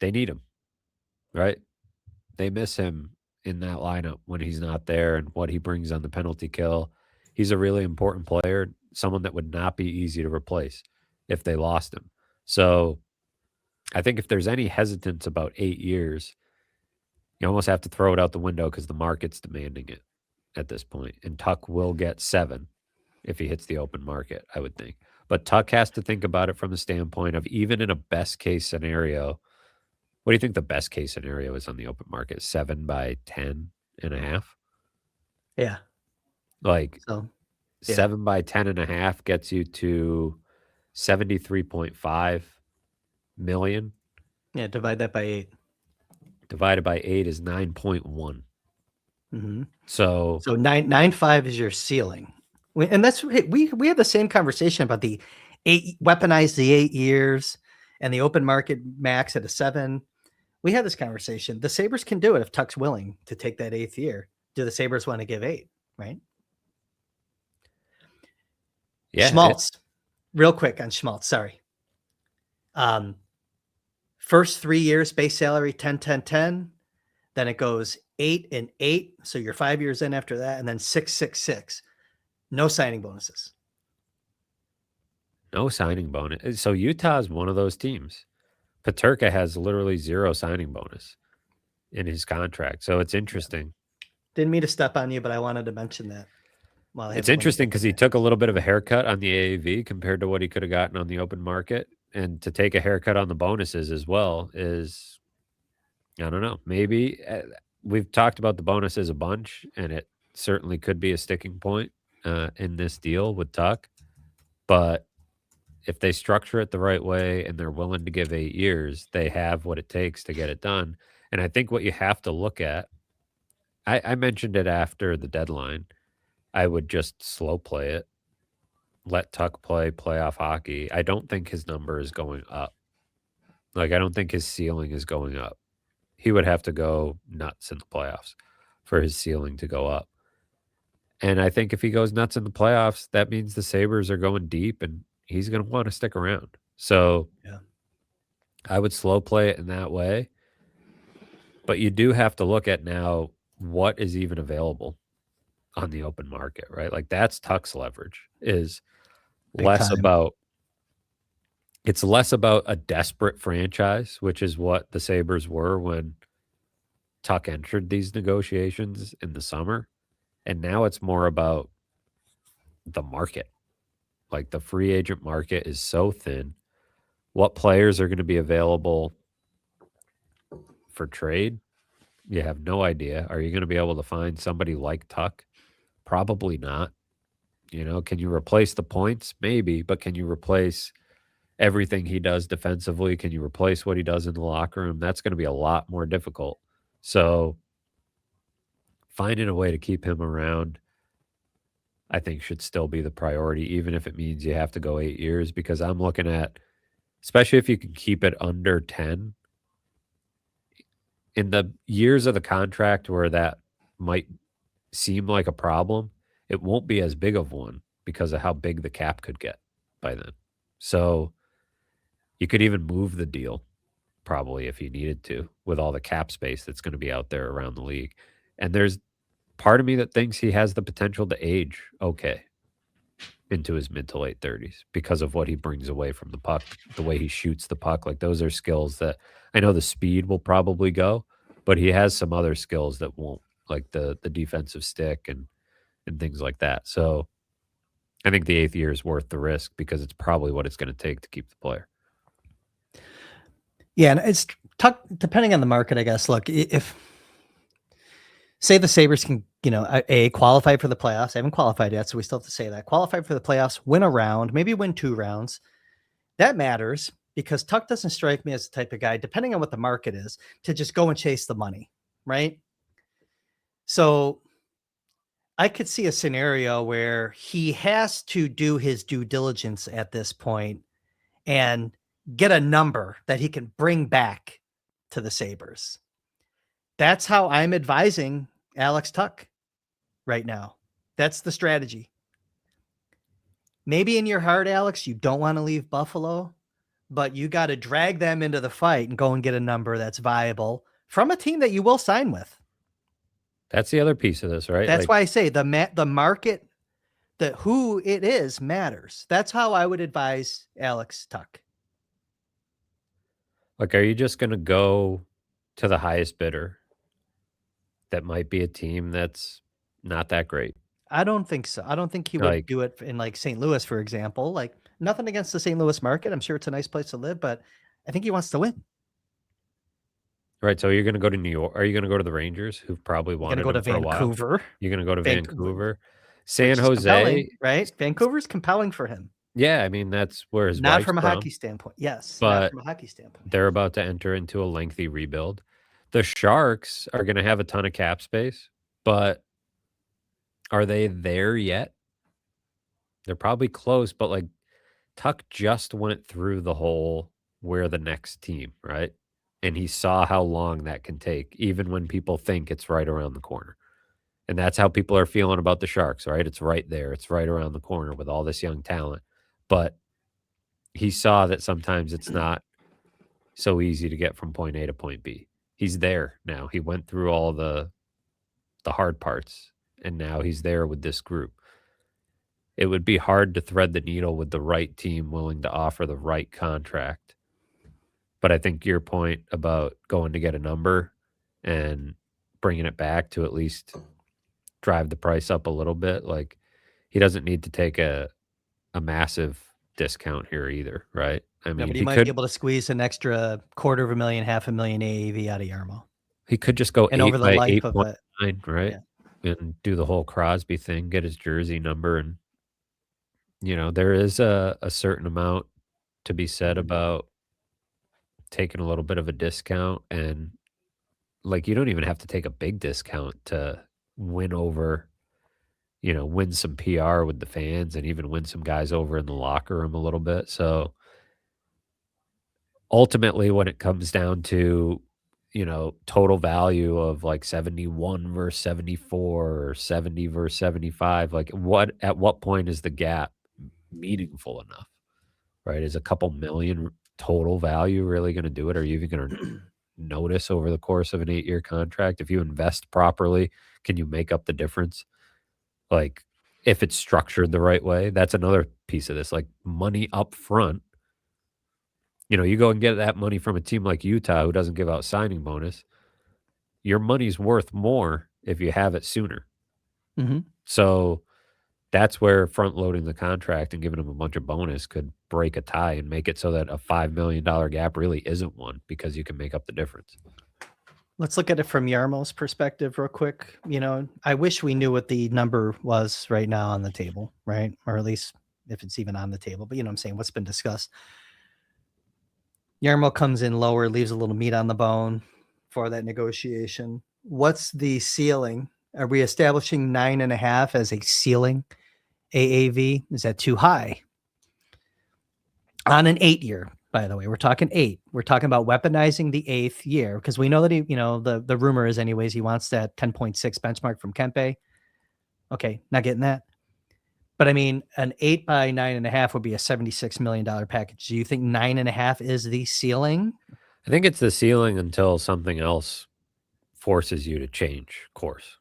They need him, right? They miss him in that lineup when he's not there and what he brings on the penalty kill. He's a really important player, someone that would not be easy to replace if they lost him. So I think if there's any hesitance about 8 years, you almost have to throw it out the window because the market's demanding it at this point. And Tuch will get 7 if he hits the open market, I would think. But Tuch has to think about it from the standpoint of even in a best case scenario. What do you think the best case scenario is on the open market? 7 by 10 and a half? Yeah. Like So, yeah. 7 by 10 and a half gets you to 73.5 million. Yeah. Divide that by 8. Divided by 8 is 9.1. Mm-hmm. So So 9.95 is your ceiling. And that's we have the same conversation about the 8 weaponize the 8 years and the open market max at a 7. We had this conversation. The Sabres can do it if Tuch's willing to take that 8th year. Do the Sabres want to give 8, right? yeah, Schmaltz, real quick on Schmaltz, sorry. First 3 years base salary 10 10 10, then it goes 8 and 8, so you're 5 years in after that, and then 6 6 6. No signing bonuses. no signing bonus. So Utah is one of those teams. Paterka has literally 0 signing bonus in his contract. So it's interesting. Didn't mean to step on you, but I wanted to mention that. Well, It's interesting because he took a little bit of a haircut on the AAV compared to what he could have gotten on the open market. And to take a haircut on the bonuses as well is, I don't know, maybe we've talked about the bonuses a bunch, and it certainly could be a sticking point in this deal with Tuch. But if they structure it the right way and they're willing to give 8 years, they have what it takes to get it done. And I think what you have to look at, I mentioned it after the deadline. I would just slow play it, let Tuch play playoff hockey. I don't think his number is going up. Like, I don't think his ceiling is going up. He would have to go nuts in the playoffs for his ceiling to go up. And I think if he goes nuts in the playoffs, that means the Sabres are going deep and he's going to want to stick around. So Yeah. I would slow play it in that way. But you do have to look at now what is even available on the open market, right? Like that's Tuch's leverage is Big less time. about it's less about a desperate franchise, which is what the Sabres were when Tuch entered these negotiations in the summer. And now it's more about the market. Like the free agent market is so thin. What players are going to be available for trade? You have no idea. Are you going to be able to find somebody like Tuch? Probably not. You know, can you replace the points? Maybe, but can you replace everything he does defensively? Can you replace what he does in the locker room? That's going to be a lot more difficult. So finding a way to keep him around, I think should still be the priority, even if it means you have to go 8 years, because I'm looking at, especially if you can keep it under 10, in the years of the contract where that might seem like a problem, it won't be as big of one because of how big the cap could get by then. So you could even move the deal probably if you needed to with all the cap space that's going to be out there around the league. And there's part of me that thinks he has the potential to age okay into his mid to late 30s because of what he brings away from the puck, the way he shoots the puck. Like those are skills that I know the speed will probably go, but he has some other skills that won't, like the defensive stick and things like that. So I think the 8th year is worth the risk because it's probably what it's going to take to keep the player. Yeah, and it's depending on the market, I guess. Look, if say the Sabres can, qualify for the playoffs. They haven't qualified yet, so we still have to say that. Qualify for the playoffs, win a round, maybe win 2 rounds. That matters because Tuch doesn't strike me as the type of guy, depending on what the market is, to just go and chase the money, right? So I could see a scenario where he has to do his due diligence at this point and get a number that he can bring back to the Sabres. That's how I'm advising Alex Tuch right now. That's the strategy. Maybe in your heart, Alex, you don't want to leave Buffalo, but you got to drag them into the fight and go and get a number that's viable from a team that you will sign with. That's the other piece of this, right? That's why I say the market, who it is matters. That's how I would advise Alex Tuch. Like, are you just going to go to the highest bidder? That might be a team that's not that great. I don't think so. I don't think he would do it in like St. Louis, for example. Like nothing against the St. Louis market. I'm sure it's a nice place to live, but I think he wants to win. Right. So you're going to go to New York. Are you going to go to the Rangers, who've probably wanted him for a while? Vancouver. You're going to go to Vancouver. San Jose, right? Vancouver's compelling for him. Yeah, I mean that's where his not wife's from a hockey standpoint. Yes, but not from a hockey standpoint. They're about to enter into a lengthy rebuild. The Sharks are going to have a ton of cap space, but are they there yet? They're probably close, but like Tuch just went through the whole we're the next team, right? And he saw how long that can take, even when people think it's right around the corner. And that's how people are feeling about the Sharks, right? It's right there. It's right around the corner with all this young talent. But he saw that sometimes it's not so easy to get from point A to point B. He's there now. He went through all the hard parts, and now he's there with this group. It would be hard to thread the needle with the right team willing to offer the right contract. But I think your point about going to get a number and bringing it back to at least drive the price up a little bit, like he doesn't need to take a massive discount here either, right? I mean, but he might be able to squeeze an extra $250,000, $500,000 AAV out of Jarmo. He could just go and over the life of it, 8.9, right? Yeah. And do the whole Crosby thing, get his jersey number, and there is a certain amount to be said about taking a little bit of a discount, and like you don't even have to take a big discount to win over, win some PR with the fans and even win some guys over in the locker room a little bit. So ultimately, when it comes down to, total value of like 71 versus 74 or 70 versus 75, like at what point is the gap meaningful enough, right? Is a couple million total value really going to do it? Are you even going to notice over the course of an 8-year contract? If you invest properly, can you make up the difference? Like if it's structured the right way, that's another piece of this, like money up front. You go and get that money from a team like Utah who doesn't give out signing bonus. Your money's worth more if you have it sooner. Mm-hmm. So that's where front loading the contract and giving them a bunch of bonus could break a tie and make it so that a $5 million gap really isn't one because you can make up the difference. Let's look at it from Jarmo's perspective real quick. I wish we knew what the number was right now on the table, right? Or at least if it's even on the table, but I'm saying what's been discussed. Jarmo comes in lower, leaves a little meat on the bone for that negotiation. What's the ceiling? Are we establishing 9.5 as a ceiling AAV? Is that too high? On an 8-year, By the way, we're talking 8. We're talking about weaponizing the 8th year because we know that he, the rumor is anyways, he wants that 10.6 benchmark from Kempe. Okay, not getting that. But I mean, an 8 by 9.5 would be a $76 million package. Do you think 9.5 is the ceiling? I think it's the ceiling until something else forces you to change course,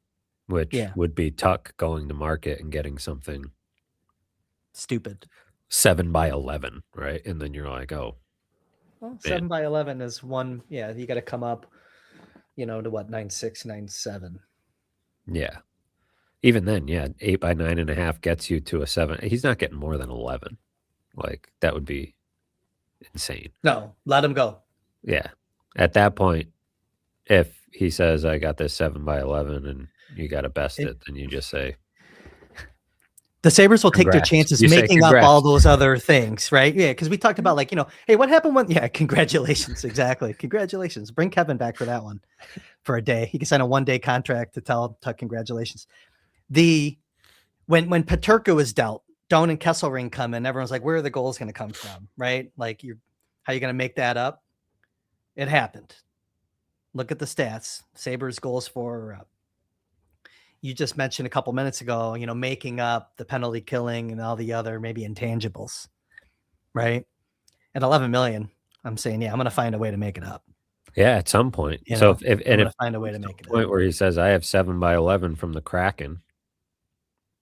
which Yeah. would be Tuch going to market and getting something Stupid. 7 by 11, right? And then you're like, oh, Well, man. 7 by 11 is one. Yeah, you got to come up, to what, 9.6, 9.7. Yeah. Even then, yeah, 8 by 9.5 gets you to a 7. He's not getting more than 11. Like, that would be insane. No, let him go. Yeah. At that point, if he says, I got this 7 by 11 and you got to best it, then you just say, the Sabres will take their congrats. chances You say making up all congrats. those other things, right? Yeah, because we talked about hey, what happened when? Yeah, congratulations, exactly. Congratulations. Bring Kevin back for that one for a day. He can sign a 1-day contract to tell Tuch congratulations. When Peterka was dealt, Doan and Kesselring come in, everyone's like, where are the goals going to come from, right? Like, how are you going to make that up? It happened. Look at the stats. Sabres goals for are up. You just mentioned a couple minutes ago, making up the penalty killing and all the other maybe intangibles, right? At 11 million, I'm saying, yeah, I'm going to find a way to make it up. Yeah, at some point. I'm So going to find a way to make it point up. where he says, I have 7 by 11 from the Kraken,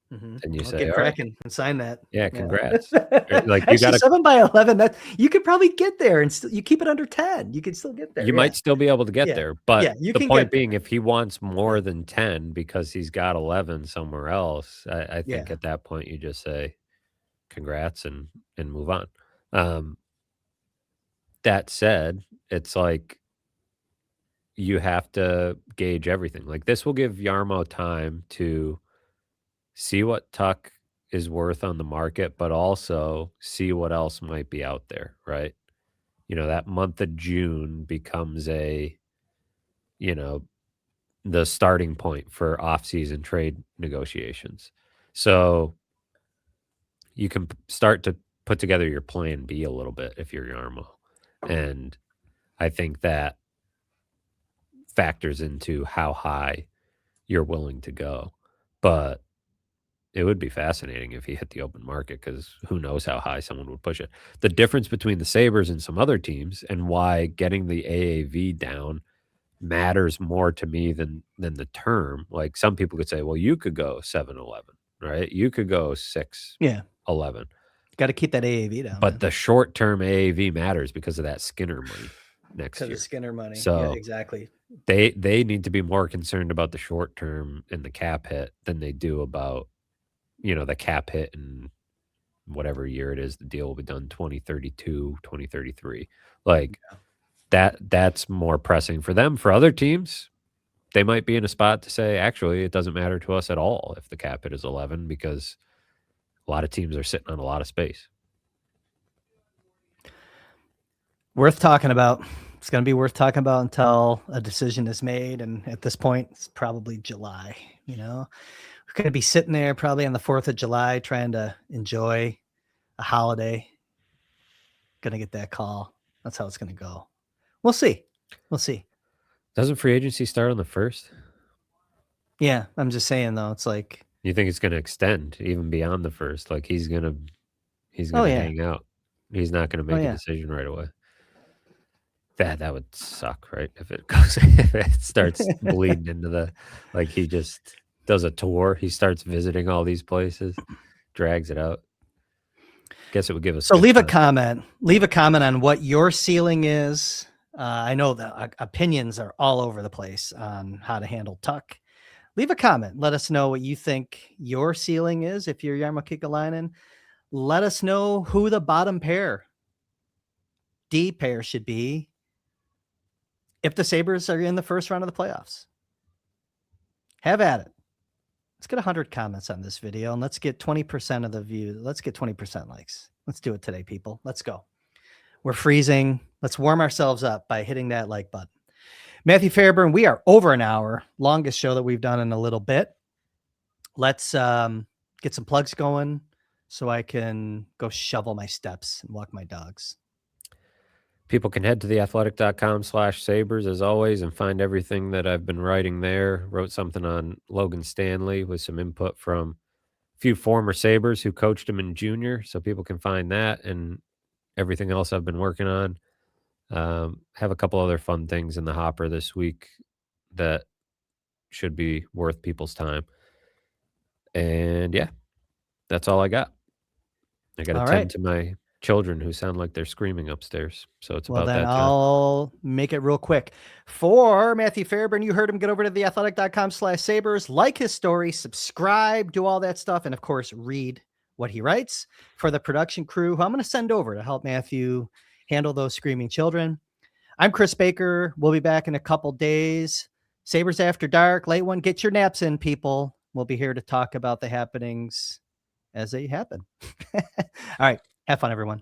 Mm-hmm. then you I'll say, get all right, cracking and sign that. yeah, congrats. Like you Actually, got to, 7 by 11. That you could probably get there, and still you keep it under 10. You can still get there. you might still be able to get Yeah. there. But Yeah, you the can point get being, if he wants more than 10 because he's got 11 somewhere else, I think Yeah. at that point you just say congrats and move on. That said, it's like you have to gauge everything. Like this will give Yarmo time to see what Tuck is worth on the market, but also see what else might be out there, right? That month of June becomes you know, the starting point for off-season trade negotiations. So you can start to put together your plan B a little bit if you're Yarmo. And I think that factors into how high you're willing to go. But it would be fascinating if he hit the open market because who knows how high someone would push it. The difference between the Sabres and some other teams and why getting the AAV down matters more to me than the term. Like some people could say, well, you could go 7-11, right? You could go 6-11. Got to keep that AAV down. But the short-term AAV matters because of that Skinner money next year. Because of Skinner money. So yeah, exactly. They need to be more concerned about the short term and the cap hit than they do about, the cap hit in whatever year it is the deal will be done, 2032, 2033. Like that's more pressing for them. For other teams, they might be in a spot to say, actually, it doesn't matter to us at all if the cap hit is 11 because a lot of teams are sitting on a lot of space. Worth talking about. It's going to be worth talking about until a decision is made. And at this point, it's probably July. We're going to be sitting there probably on the 4th of July trying to enjoy a holiday. Going to get that call. That's how it's going to go. We'll see. Doesn't free agency start on the 1st? Yeah, I'm just saying, though. It's like... You think it's going to extend even beyond the 1st? Like he's going to hang out. He's not going to make a decision right away. That would suck, right? If it starts bleeding into he just does a tour. He starts visiting all these places, drags it out. Guess it would give us. So leave a comment. Leave a comment on what your ceiling is. I know that opinions are all over the place on how to handle Tuch. Leave a comment. Let us know what you think your ceiling is. If you're Jarmo Kekalainen, let us know who the bottom D pair should be if the Sabres are in the first round of the playoffs. Have at it. Let's get 100 comments on this video and let's get 20% of the view. Let's get 20% likes. Let's do it today, people. Let's go. We're freezing. Let's warm ourselves up by hitting that like button. Matthew Fairburn, we are over an hour. Longest show that we've done in a little bit. Let's get some plugs going so I can go shovel my steps and walk my dogs. People can head to theathletic.com/sabres as always and find everything that I've been writing there. Wrote something on Logan Stanley with some input from a few former Sabres who coached him in junior, so people can find that and everything else I've been working on. Have a couple other fun things in the hopper this week that should be worth people's time. And yeah, that's all I got. I got to All tend right. to my children who sound like they're screaming upstairs. So it's Well, about then that time. I'll make it real quick. For Matthew Fairburn, you heard him. Get over to theathletic.com/sabres, like his story, subscribe, do all that stuff, and of course, read what he writes. For the production crew, who I'm going to send over to help Matthew handle those screaming children, I'm Chris Baker. We'll be back in a couple days. Sabres After Dark, late one. Get your naps in, people. We'll be here to talk about the happenings as they happen. All right. Have fun, everyone.